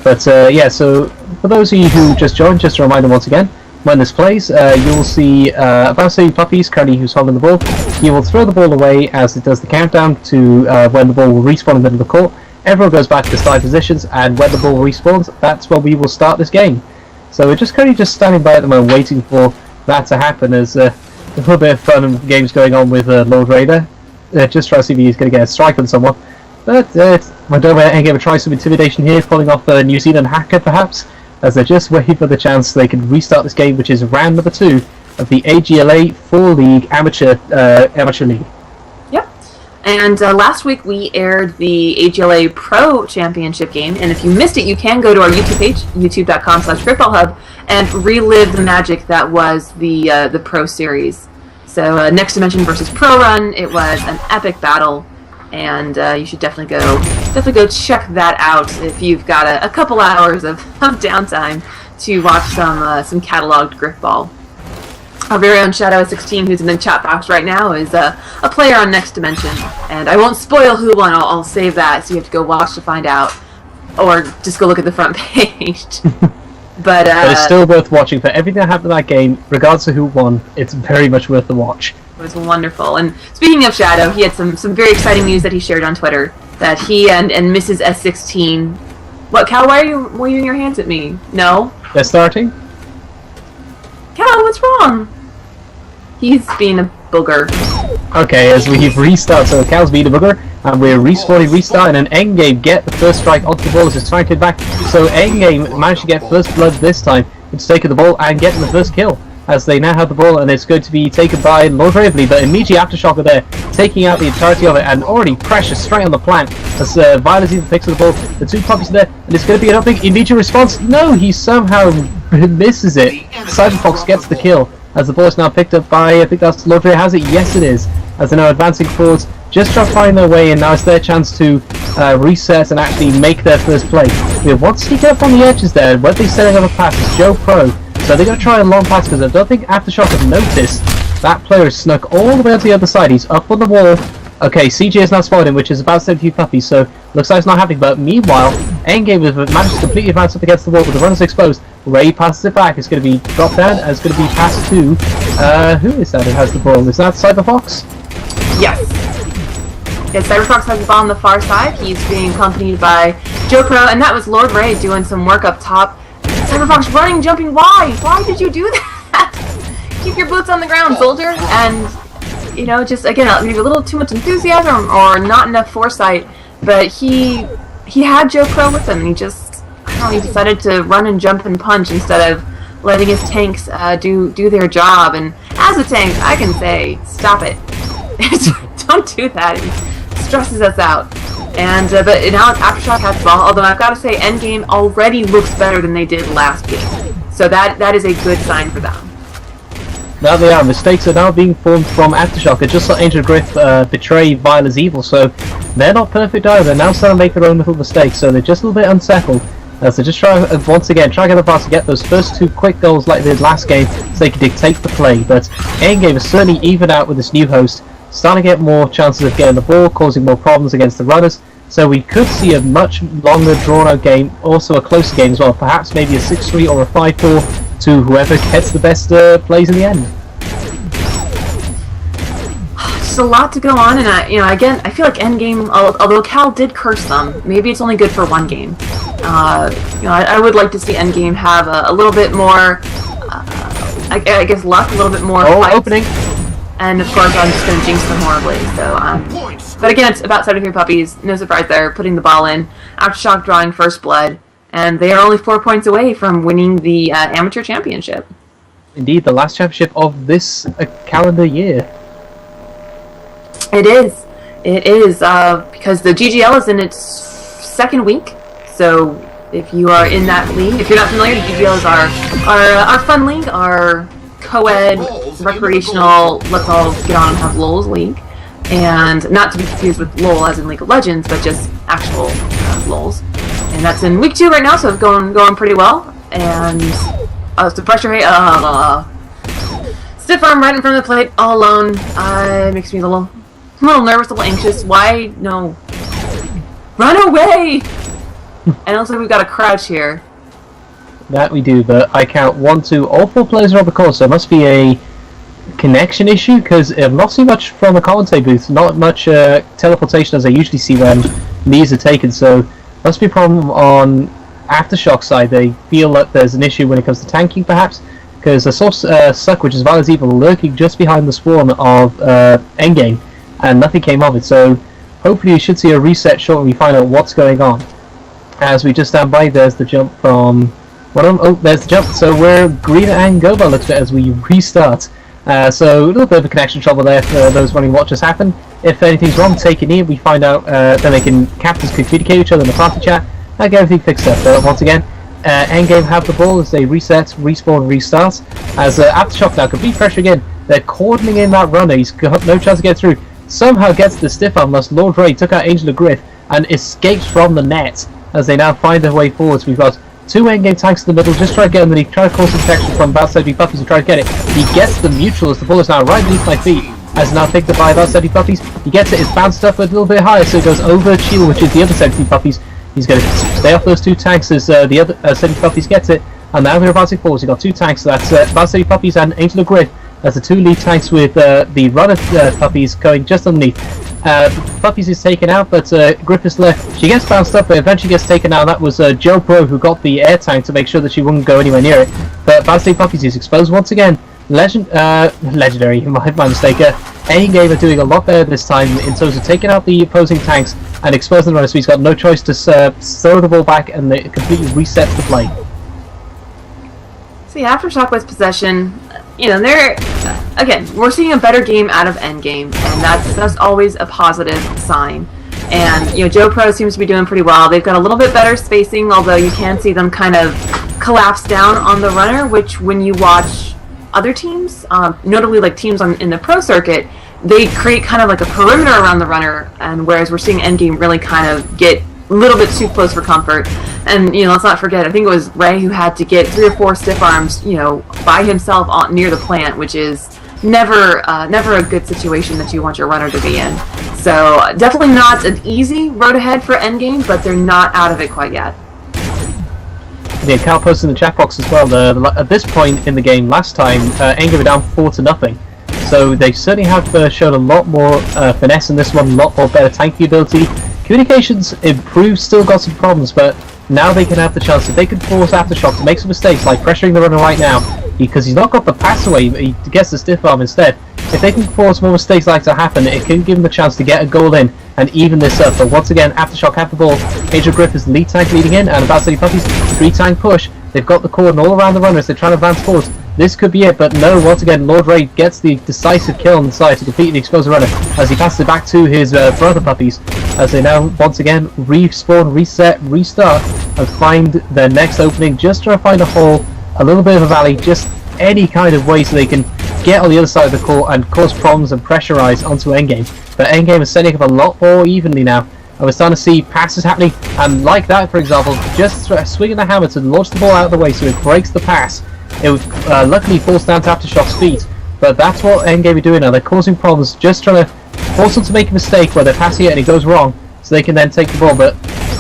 But yeah, so for those of you who just joined, just a reminder once again, when this plays, you'll see about 70 puppies currently who's holding the ball. You will throw the ball away as it does the countdown to when the ball will respawn in the middle of the court. Everyone goes back to the starting positions, and when the ball respawns, that's when we will start this game. So we're just currently just standing by at the moment, waiting for that to happen. As a little bit of fun and games going on with Lord Raider. Just trying to see if he's going to get a strike on someone. But I don't know whether Endgame will try some intimidation here, pulling off a New Zealand hacker perhaps, as they're just waiting for the chance so they can restart this game, which is round number 2 of the AGLA Fall League Amateur League. Yep. And last week we aired the AGLA Pro Championship game, and if you missed it, you can go to our YouTube page, youtube.com/GrifballHub, and relive the magic that was the Pro Series. So Next Dimension versus Pro Run, it was an epic battle, and you should definitely go check that out if you've got a couple hours of downtime to watch some cataloged Grifball. Our very own Shadow16, who's in the chat box right now, is a player on Next Dimension, and I won't spoil who won. I'll save that, so you have to go watch to find out, or just go look at the front page. But it's still worth watching. For everything that happened in that game, regardless of who won, it's very much worth the watch. It was wonderful. And speaking of Shadow, he had some very exciting news that he shared on Twitter, that he and Mrs. S16... What, Cal, why are you waving your hands at me? No? They're starting? Cal, what's wrong? He's being a booger. Okay, as we've restarted, so Cal's being a booger, and we're restarting, and Endgame get the first strike onto the ball as it's trying to back. So Endgame managed to get first blood this time. It's taking the ball and getting the first kill, as they now have the ball, and it's going to be taken by Lord Ravely, but immediately Aftershock are there, taking out the entirety of it, and already pressure straight on the plant, as Violet even picks up the ball. The two puppies are there, and it's going to be an opening. Immediate response. No, he somehow misses it. Cyberfox gets the kill, as the ball is now picked up by, I think that's Lord Ray has it. Yes, it is. as they're now advancing forwards, just try to find their way in. Now it's their chance to reset and actually make their first play. We have one sneaking up on the edges there, where they're setting up a pass is Joe Pro, so they're going to try a long pass because I don't think Aftershock have noticed that player is snuck all the way onto the other side. He's up on the wall. Okay, CJ is now spotted him, which is about 70 puppies, so looks like it's not happening. But meanwhile, Endgame has managed to completely advance up against the wall with the runners exposed. Ray passes it back. It's going to be dropped down, and it's going to be passed to... who is that who has the ball? Is that CyberFox? Yes. Yeah, CyberFox has the ball on the far side. He's being accompanied by Joe Pro, and that was Lord Ray doing some work up top. CyberFox running, jumping. Why? Why did you do that? Keep your boots on the ground, soldier. And... you know, just again, maybe a little too much enthusiasm or not enough foresight, but he had Joe Pro with him, and he just, I don't know, he decided to run and jump and punch instead of letting his tanks do their job. And as a tank, I can say, stop it. Don't do that. It stresses us out. And but now Aftershock has the ball, although I've got to say, Endgame already looks better than they did last game. So that is a good sign for them. Now they are. Mistakes are now being formed from Aftershock. It just saw Angel Griff betray Viola's evil, so they're not perfect either. They're now starting to make their own little mistakes, so they're just a little bit unsettled. As they just try, once again, try to get the pass to get those first two quick goals like they did last game, so they can dictate the play. But Endgame is certainly evened out with this new host, starting to get more chances of getting the ball, causing more problems against the runners. So we could see a much longer drawn-out game, also a closer game as well. Perhaps maybe a 6-3 or a 5-4 to whoever gets the best plays in the end. Just a lot to go on, and again, I feel like Endgame, although Cal did curse them, maybe it's only good for one game. I would like to see Endgame have a little bit more, I guess, luck, a little bit more fights. Opening. And of course, I'm just going to jinx them horribly. So, but again, it's about 73 puppies. No surprise there. Putting the ball in. Aftershock drawing first blood. And they are only 4 points away from winning the amateur championship. Indeed, the last championship of this calendar year. It is. It is, because the GGL is in its second week. So if you are in that league, if you're not familiar, the GGL is our fun league, our co-ed, recreational, let's all get on and have LOLs league. And not to be confused with LOL as in League of Legends, but just actual LOLs. And that's in week 2 right now, so it's going pretty well. And the pressure rate, stiff arm right in front of the plate, all alone. It makes me a little nervous, a little anxious. Why? No. Run away! And it looks like we've got a crouch here. That we do, but I count 1, 2, all 4 players are on the court, so it must be a connection issue, because I'm not seeing much from the commentary booth, not much teleportation as I usually see when leads are taken, so must be a problem on Aftershock side. They feel that there's an issue when it comes to tanking, perhaps, because I saw Suck, which is Viola's Evil, lurking just behind the spawn of Endgame, and nothing came of it, so hopefully you should see a reset shortly. We find out what's going on. As we just stand by, there's the jump from... there's the jump, so we're green and go by looks as we restart. So a little bit of a connection trouble there for those running what just happened. If anything's wrong, take it near. We find out, then captains can communicate with each other in the party chat and get everything fixed up. But once again, Endgame have the ball as they reset, respawn, restart. As Aftershock now, complete pressure again. They're cordoning in that runner. He's got no chance to get through. Somehow gets the stiff arm. Thus Lord Ray took out Angel Griff and escapes from the net as they now find their way forwards. We've got 2 Endgame tanks in the middle, just try to get underneath, try to cause some protection from about 70 puppies and try to get it. He gets the mutual as the ball is now right beneath my feet. As now picked up by about 70 puppies. He gets it, it's bounced up a little bit higher, so it goes over Chile, which is the other 70 puppies. He's going to stay off those 2 tanks as the other 70 puppies gets it. And now they're advancing forwards. We've got 2 tanks, so that's about 70 puppies and Angel Griff. That's the 2 lead tanks with the runner puppies going just underneath. Puppies is taken out, but Griff is left. She gets bounced up, but eventually gets taken out. That was Joe Pro who got the air tank to make sure that she wouldn't go anywhere near it. But Bouncing Puppies is exposed once again. Legendary, my mistake. Endgame are doing a lot better this time in terms of taking out the opposing tanks and exposing the runners, so he's got no choice to throw the ball back and it completely resets the play. See, Aftershock with possession, they're again, we're seeing a better game out of Endgame, and that's always a positive sign. And Joe Pro seems to be doing pretty well. They've got a little bit better spacing, although you can see them kind of collapse down on the runner, which when you watch other teams, notably like teams in the pro circuit, they create kind of like a perimeter around the runner, and whereas we're seeing Endgame really kind of get a little bit too close for comfort. And, let's not forget, I think it was Ray who had to get 3 or 4 stiff arms, by himself near the plant, which is never a good situation that you want your runner to be in. So definitely not an easy road ahead for Endgame, but they're not out of it quite yet. Yeah, Cal posted in the chat box as well. At this point in the game last time, Endgame were down 4-0. So they certainly have shown a lot more finesse in this one, a lot more better tanking ability. Communications improved, still got some problems, but now they can have the chance. If they can force Aftershock to make some mistakes, like pressuring the runner right now, because he's not got the pass away, he gets the stiff arm instead. If they can force more mistakes like to happen, it can give them a chance to get a goal in and even this up. But once again, Aftershock have the ball. Angel Grip is the lead tank leading in, and About 30 Puppies, 3-tank push. They've got the cordon all around the runner as they're trying to advance forward. This could be it, but no, once again, Lord Ray gets the decisive kill on the side to completely expose the runner as he passes it back to his brother puppies, as they now, once again, respawn, reset, restart, and find their next opening, just trying to find a hole, a little bit of a valley, just any kind of way so they can get on the other side of the court and cause problems and pressurize onto Endgame. But Endgame is setting up a lot more evenly now, and we're starting to see passes happening, and like that, for example, just swinging the hammer to launch the ball out of the way so it breaks the pass. It would luckily falls down to Aftershock's feet, but that's what Endgame are doing now. They're causing problems, just trying to force them to make a mistake where they're passing it and it goes wrong, so they can then take the ball. But,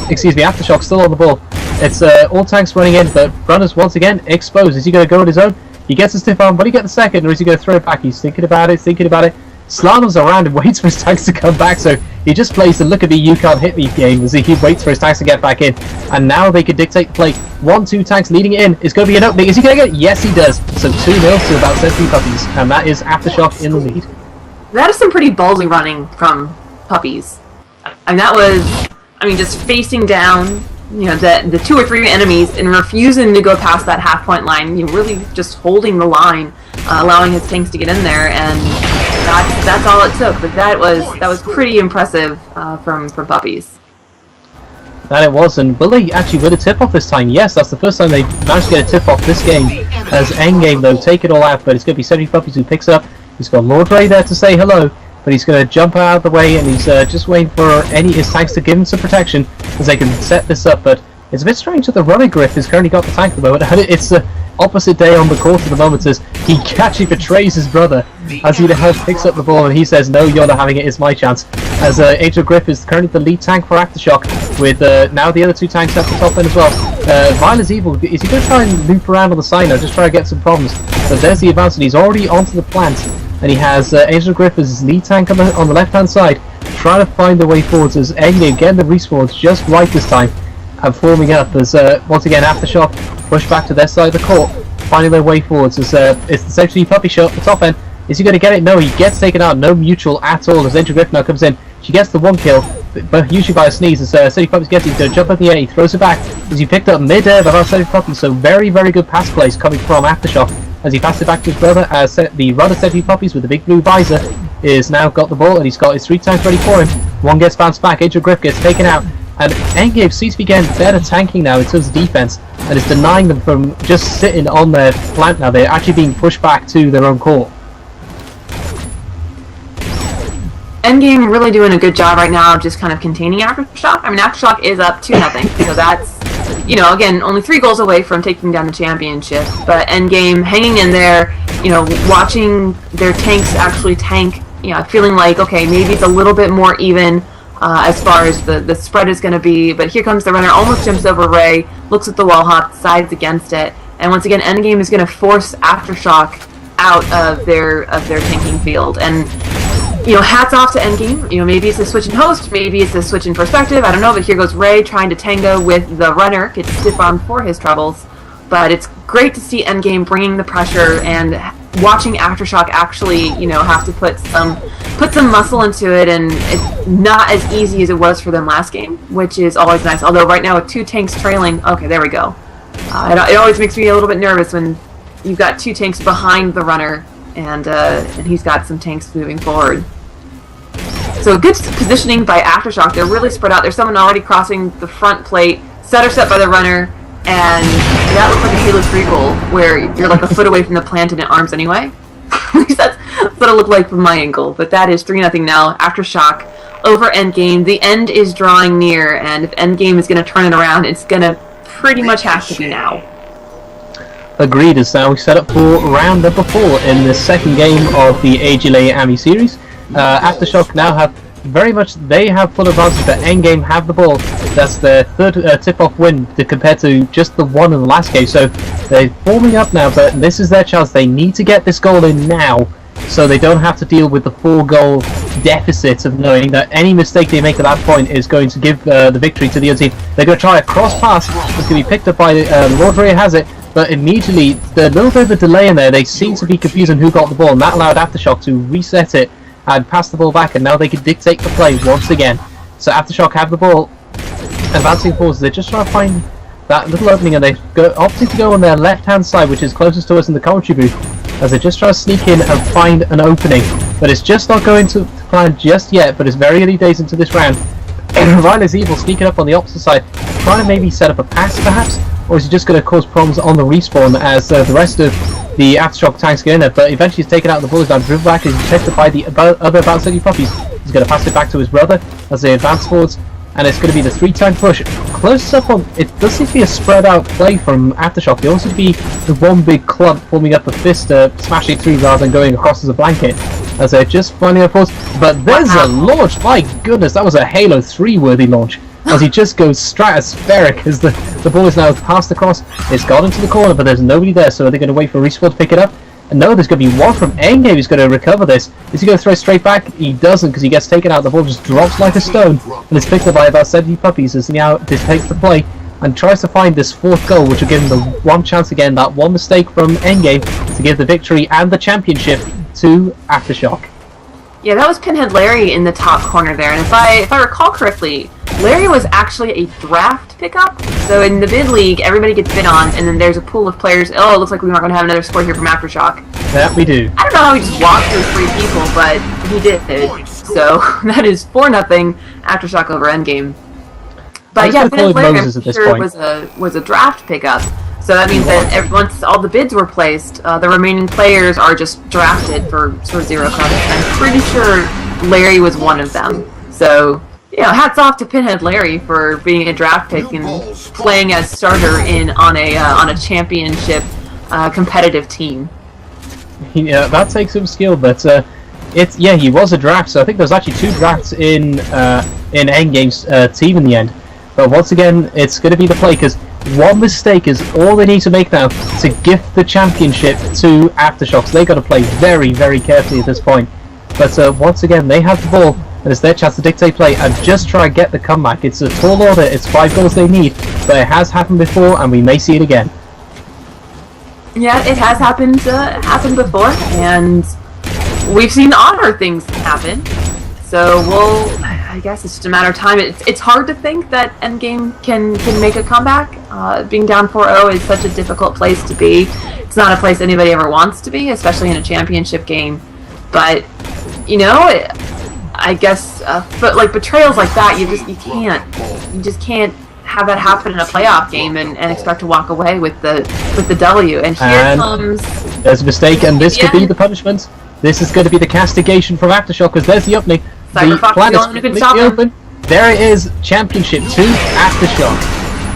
excuse me, Aftershock's still on the ball. It's all tanks running in, but Runners once again exposed. Is he going to go on his own? He gets a stiff arm, but he get the second, or is he going to throw it back? He's thinking about it, slaloms around and waits for his tanks to come back, so he just plays the look at me, you can't hit me game as he waits for his tanks to get back in, and now they can dictate the play. 1-2 tanks leading it in. Is going to be an opening. Is he going to get it? Yes, he does. So 2-0 to About 70 Puppies, and that is Aftershock in the lead. That is some pretty ballsy running from Puppies. I mean, that was, just facing down, the 2 or 3 enemies and refusing to go past that half-point line, really just holding the line, allowing his tanks to get in there, and that's all it took. But that was pretty impressive from Puppies. That it was, and will they actually win a tip-off this time? Yes, that's the first time they've managed to get a tip-off this game. As Endgame, though, take it all out, but it's going to be 70 Puppies who picks up. He's got Lord Ray there to say hello, but he's going to jump out of the way, and he's just waiting for any of his tanks to give him some protection as they can set this up. But it's a bit strange that the runner Griff has currently got the tank at the moment, and it's the opposite day on the court at the moment as he actually betrays his brother as he picks up the ball and he says, no, you're not having it, it's my chance. As Angel Griff is currently the lead tank for Aftershock, with now the other 2 tanks at the top end as well. Viler's Evil, is he going to try and loop around on the side now, just try to get some problems? But there's the advance, and he's already onto the plant, and he has Angel Griff as his lead tank on the left hand side, trying to find the way forwards as Endgame getting the respawns just right this time, and forming up as once again Aftershock push back to their side of the court, finding their way forwards as it's the 70 Puppy shot at the top end. Is he going to get it? No, he gets taken out, no mutual at all as Angel Griff now comes in. She gets the 1 kill, but usually by a sneeze as 70 Puppies gets it. He's going to jump up in the air, he throws it back as he picked up mid-air by about 70 Puppies, so very, very good pass plays coming from Aftershock as he passes it back to his brother as the runner 70 Puppies with the big blue visor is now got the ball and he's got his 3 tanks ready for him. 1 gets bounced back, Angel Griff gets taken out, and Endgame seems to be getting better tanking now in terms of defense, and it's denying them from just sitting on their plant now. They're actually being pushed back to their own court. Endgame really doing a good job right now of just kind of containing Aftershock. I mean, Aftershock is up 2-0, so that's, again, only 3 goals away from taking down the championship. But Endgame hanging in there, watching their tanks actually tank, feeling like, okay, maybe it's a little bit more even as far as the spread is going to be. But here comes the runner, almost jumps over Ray, looks at the wall hop, decides against it. And once again, Endgame is going to force Aftershock out of their tanking field. And hats off to Endgame. Maybe it's a switch in host, maybe it's a switch in perspective, I don't know, but here goes Ray trying to tango with the runner, gets stiff arm for his troubles. But it's great to see Endgame bringing the pressure and watching Aftershock actually, have to put some muscle into it, and it's not as easy as it was for them last game, which is always nice. Although right now with 2 tanks trailing, okay, there we go. It always makes me a little bit nervous when you've got 2 tanks behind the runner, and he's got some tanks moving forward. So good positioning by Aftershock. They're really spread out. There's someone already crossing the front plate, setter set by the runner, and that looks like a Halo 3 goal, where you're like a foot away from the plant and it arms anyway. At what it looked like from my angle. But that is 3-0 now. Aftershock over Endgame. The end is drawing near, and if Endgame is going to turn it around, it's going to pretty much have to be now. Agreed, as now we set up for round number 4 in the second game of the AGLA Amateur series. Aftershock now have they have full advantage, but Endgame have the ball. That's their third tip-off win compared to just the one in the last game. So they're forming up now, but this is their chance. They need to get this goal in now, so they don't have to deal with the 4-goal deficit of knowing that any mistake they make at that point is going to give the victory to the other team. They're going to try a cross pass. It's going to be picked up by Lord Ray has it, but immediately, the little bit of a delay in there, they seem to be confused on who got the ball, and that allowed Aftershock to reset it and pass the ball back, and now they can dictate the play once again. So Aftershock have the ball, advancing forwards. They're just trying to find that little opening, and they've opted to go on their left-hand side, which is closest to us in the commentary booth, as they just try to sneak in and find an opening. But it's just not going to plan just yet, but it's very early days into this round. Riley's Evil sneaking up on the opposite side, trying to maybe set up a pass perhaps, or is he just going to cause problems on the respawn as the rest of the Aftershock tanks get in there? But eventually he's taken out the bullies down, driven back, he's protected by the other About City Puppies. He's going to pass it back to his brother as they advance forwards, and it's going to be the 3-time push. Close up on, it does seem to be a spread out play from Aftershock. They also seem to be the one big clump forming up a fist, smashing through rather than going across as a blanket, as they're just finding their force. But there's a launch, my goodness, that was a Halo 3 worthy launch, as he just goes stratospheric as the ball is now passed across. It's got into the corner, but there's nobody there, so they're going to wait for Respawn to pick it up. And no, there's going to be one from Endgame who's going to recover this. Is he going to throw it straight back? He doesn't, because he gets taken out. The ball just drops like a stone, and it's picked up by about 70 Puppies as he now takes the play and tries to find this 4th goal, which will give him the one chance again, that one mistake from Endgame, to give the victory and the championship to Aftershock. Yeah, that was Pinhead Larry in the top corner there, and if I recall correctly, Larry was actually a draft pickup. So in the bid league, everybody gets bid on, and then there's a pool of players. Oh, it looks like we aren't going to have another score here from Aftershock. Yeah, we do. I don't know how he just walked through 3 people, but he did. So that is 4-0 Aftershock over Endgame. But yeah, Pinhead Larry, I'm sure, was a draft pickup. So that means that once all the bids were placed, the remaining players are just drafted for 0 credits. I'm pretty sure Larry was one of them. So, you know, hats off to Pinhead Larry for being a draft pick and playing as starter on a championship competitive team. Yeah, that takes some skill, but he was a draft. So I think there's actually 2 drafts in Endgame's team in the end. But once again, it's going to be the play, because one mistake is all they need to make now to gift the championship to Aftershock. So they've got to play very, very carefully at this point. But once again, they have the ball, and it's their chance to dictate play and just try and get the comeback. It's a tall order, it's 5 goals they need, but it has happened before, and we may see it again. Yeah, it has happened before, and we've seen odder things happen. So I guess it's just a matter of time. It's hard to think that Endgame can make a comeback. Being down 4-0 is such a difficult place to be. It's not a place anybody ever wants to be, especially in a championship game. But you know, I guess, but like betrayals like that, you just can't have that happen in a playoff game and expect to walk away with the W. And here comes. There's a mistake, and this could be the punishment. This is going to be the castigation from Aftershock, because there's the opening. The plan is completely open. There it is, championship to Aftershock.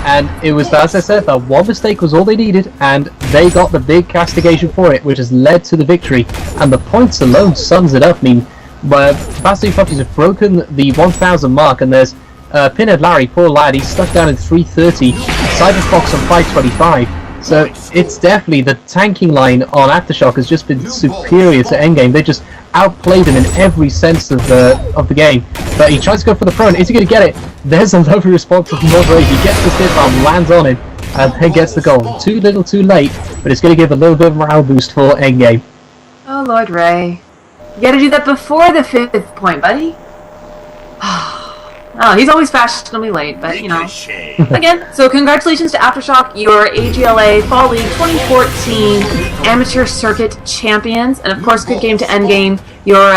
And it was, as I said, that one mistake was all they needed, and they got the big castigation for it, which has led to the victory. And the points alone sums it up. I mean, Bastard Puppies have broken the 1,000 mark, and there's Pinhead Larry, poor lad, he's stuck down in 330, Cyberfox on 525. So it's definitely, the tanking line on Aftershock has just been superior to Endgame. They just outplayed him in every sense of the game. But he tries to go for the front. Is he going to get it? There's a lovely response from Lord Ray. He gets the stiff arm, lands on him, and then gets the goal. Too little, too late, but it's going to give a little bit of morale boost for Endgame. Oh, Lord Ray. You got to do that before the 5th point, buddy. Oh, he's always fashionably late, but, you know. Again, so congratulations to Aftershock, your AGLA Fall League 2014 Amateur Circuit Champions. And, of course, good game to Endgame, your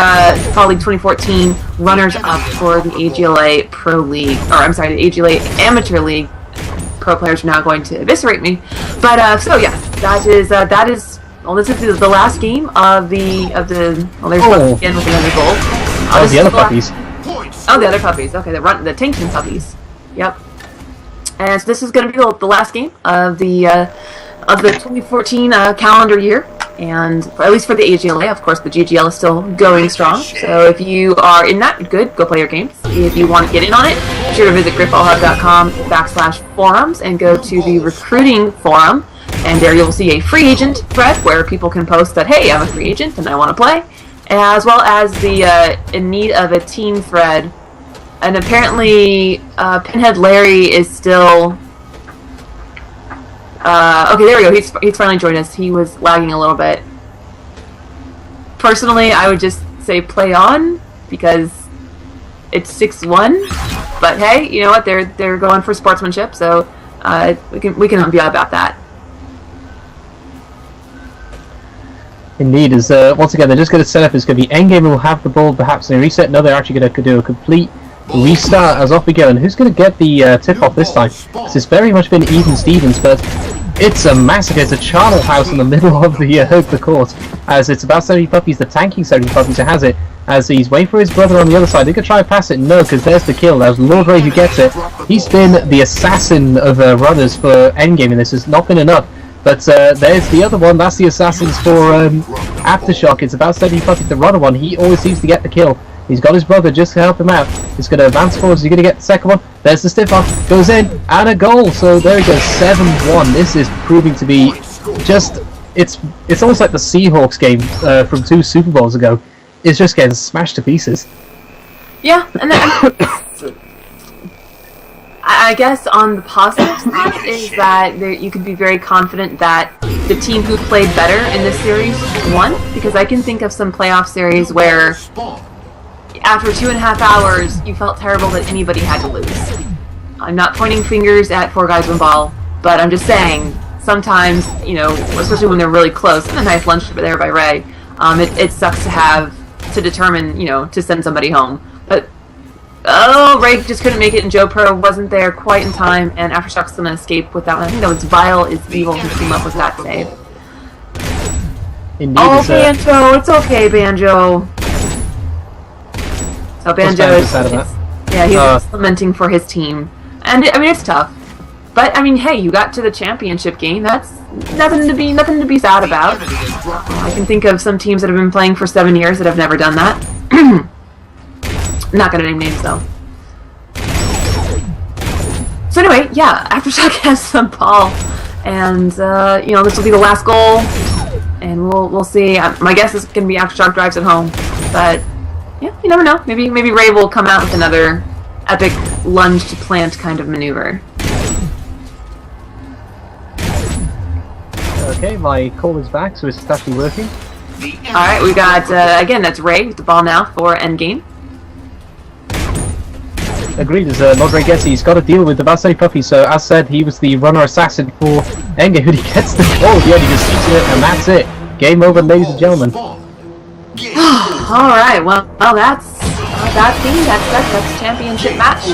Fall League 2014 runners-up for the AGLA Pro League. Or, I'm sorry, the AGLA Amateur League. Pro players are now going to eviscerate me. But, so, yeah, that is Well, this is the last game of the. Well, there's Puppy again with another goal. Oh, the other puppies. Oh, the other puppies. Okay, the Tinction puppies. Yep. And so this is going to be the last game of the 2014 calendar year, and at least for the AGLA. Of course, the GGL is still going strong. So if you are in that, good, go play your games. If you want to get in on it, be sure to visit GrifballHub.com/forums and go to the recruiting forum. And there you'll see a free agent thread where people can post that, hey, I'm a free agent and I want to play, as well as the in need of a team thread. And apparently, Pinhead Larry is still... okay, there we go. He's finally joined us. He was lagging a little bit. Personally, I would just say play on, because it's 6-1. But hey, you know what? They're going for sportsmanship, so we can be about that. Indeed, as once again they're just going to set up. It's going to be Endgame will have the ball, perhaps in a reset. No, they're actually going to do a complete restart as off we go. And who's going to get the tip off this time? It's very much been even Stevens, but it's a massacre. It's a charnel house in the middle of the court, as it's about 70 puppies. The tanking 70 puppies who has it, as he's waiting for his brother on the other side. They could try and pass it, no, because there's the kill. That was Lord Ray who gets it. He's been the assassin of runners for Endgame, and this has not been enough. But there's the other one. That's the assassins for Aftershock. It's about 70 puppies. The runner one, he always seems to get the kill. He's got his brother just to help him out. He's going to advance forward. He's going to get the second one. There's the stiff arm. Goes in. And a goal. So there he goes. 7-1. This is proving to be just... It's almost like the Seahawks game from 2 Super Bowls ago. It's just getting smashed to pieces. Yeah, and then... I guess on the positive side is that you could be very confident that the team who played better in this series won, because I can think of some playoff series where after 2.5 hours you felt terrible that anybody had to lose. I'm not pointing fingers at 4 Guys 1 Ball, but I'm just saying sometimes, you know, especially when they're really close, and a nice lunch there by Ray, it sucks to have to determine, you know, to send somebody home. But oh, Ray just couldn't make it, and Joe Pro wasn't there quite in time, and Aftershock's gonna escape with that one. I think that was Vile is Evil who came up with that save. Indeed, oh, Banjo, it's okay, Banjo. So Banjo is yeah, he's lamenting for his team, and I mean it's tough, but I mean hey, you got to the championship game. That's nothing to be sad about. I can think of some teams that have been playing for 7 years that have never done that. Not gonna name names though. So anyway, yeah, Aftershock has some ball, and you know, this will be the last goal, and we'll see. My guess is gonna be Aftershock drives it home, but yeah, you never know. Maybe Ray will come out with another epic lunge to plant kind of maneuver. Okay, my call is back, so it's actually working. All right, we got again. That's Ray with the ball now for Endgame. Agreed, as Nodray gets it, he's got to deal with the Basset Puppy, so as said, he was the runner assassin for Endgame, who gets the goal, yeah, he just shoots it, and that's it. Game over, ladies and gentlemen. Alright, well that's game, that's championship match.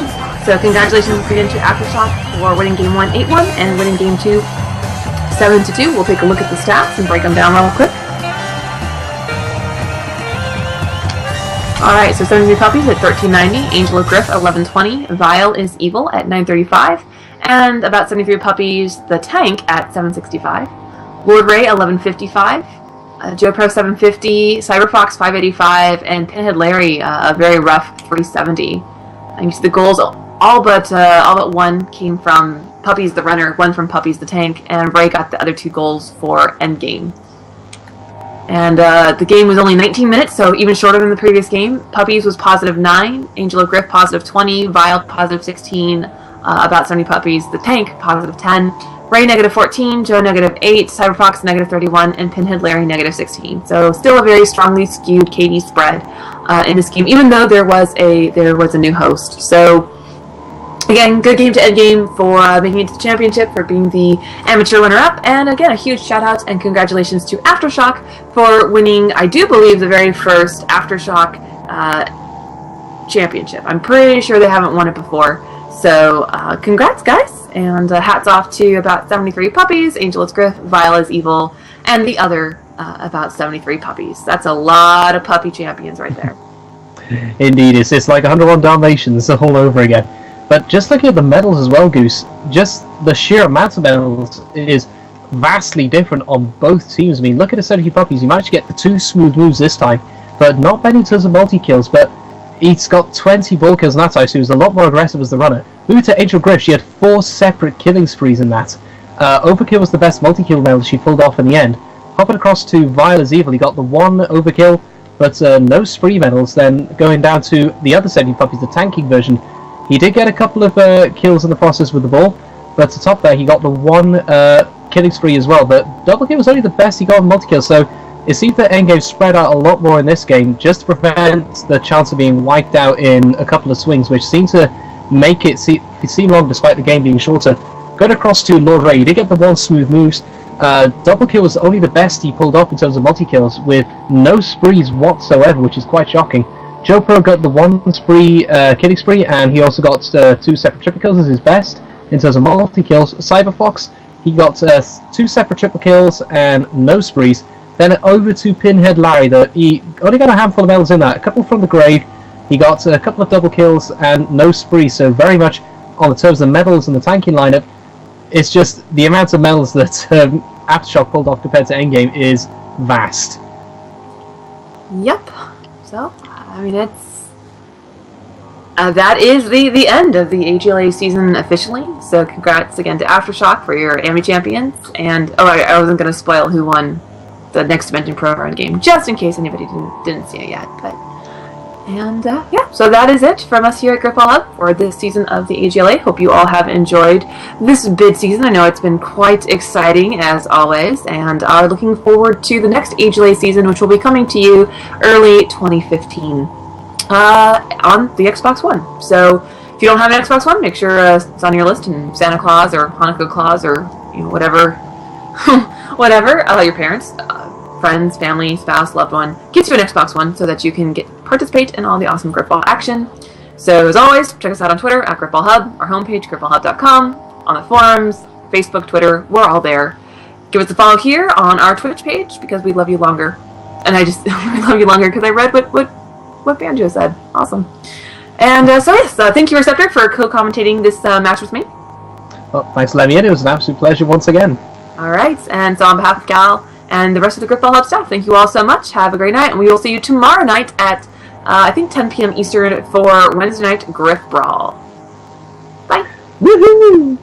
So congratulations again to Aftershock for winning game 1 8-1 and winning game 2 7-2. We'll take a look at the stats and break them down real quick. Alright, so 73 Puppies at 1390, Angela Griff at 1120, Vile is Evil at 935, and about 73 Puppies, the Tank at 765, Lord Ray 1155, Joe Pro 750, Cyberfox 585, and Pinhead Larry a very rough 370. And you see the goals, all but one came from Puppies the Runner, one from Puppies the Tank, and Ray got the other 2 goals for Endgame. And the game was only 19 minutes, so even shorter than the previous game. Puppies was positive 9, Angela Griff positive 20, Vile positive 16, about 70 Puppies, the Tank positive 10, Ray negative 14, Joe negative 8, Cyberfox negative 31, and Pinhead Larry negative 16. So still a very strongly skewed KD spread in this game, even though there was a new host. So again, good game to Endgame for making it to the championship, for being the amateur runner-up, and again, a huge shout-out and congratulations to Aftershock for winning, I do believe, the very first Aftershock championship. I'm pretty sure they haven't won it before, so congrats, guys, and hats off to about 73 Puppies, Angel is Griff, Vile is Evil, and the other about 73 puppies. That's a lot of puppy champions right there. Indeed, it's like 101 Dalmatians all over again. But just looking at the medals as well, Goose, just the sheer amount of medals is vastly different on both teams. I mean, look at the 70 puppies. He managed to get the 2 smooth moves this time, but not many in terms of multi-kills, but he's got 20 ball kills in that time, so he was a lot more aggressive as the runner. Moving to Angel Griff, she had 4 separate killing sprees in that. Overkill was the best multi-kill medal she pulled off in the end. Hopping across to Viola's Evil, he got the 1 overkill, but no spree medals. Then going down to the other 70 puppies, the tanking version, he did get a couple of kills in the process with the ball, but to top that, he got the 1 killing spree as well. But double kill was only the best he got in multi-kill, so it seems that Endgame spread out a lot more in this game, just to prevent the chance of being wiped out in a couple of swings, which seemed to make it seem long despite the game being shorter. Going across to Lord Ray, he did get the 1 smooth moves. Double kill was only the best he pulled off in terms of multi-kills, with no sprees whatsoever, which is quite shocking. Joe Pro got the 1 spree, killing spree, and he also got 2 separate triple kills as his best in terms of multi-kills. Cyberfox, he got 2 separate triple kills and no sprees. Then over to Pinhead Larry, he only got a handful of medals in that, a couple from the grave. He got a couple of double kills and no sprees, so very much on the terms of the medals and the tanking lineup, it's just the amount of medals that Aftershock pulled off compared to Endgame is vast. Yep. So, I mean, it's... that is the end of the AGLA season officially. So congrats again to Aftershock for your AMI champions. And, I wasn't going to spoil who won the Next Dimension Pro Run game, just in case anybody didn't see it yet. But and yeah, so that is it from us here at GrifballHub for this season of the AGLA. Hope you all have enjoyed this bid season. I know it's been quite exciting as always, and are looking forward to the next AGLA season, which will be coming to you early 2015 on the Xbox One. So if you don't have an Xbox One, make sure it's on your list, and Santa Claus or Hanukkah Claus or whatever whatever your parents, friends, family, spouse, loved one gets you an Xbox One so that you can participate in all the awesome Grifball action. So as always, check us out on Twitter at GrifballHub, our homepage grifballhub.com, on the forums, Facebook, Twitter, we're all there. Give us a follow here on our Twitch page because we love you longer. And I just we love you longer because I read what Banjo said. Awesome. And so yes, thank you Receptor for co-commentating this match with me. Well, thanks for letting me in. It was an absolute pleasure once again. Alright, and so on behalf of Cal and the rest of the GrifballHub staff, thank you all so much. Have a great night, and we will see you tomorrow night at, I think 10 p.m. Eastern for Wednesday night Griff Brawl. Bye! Woohoo!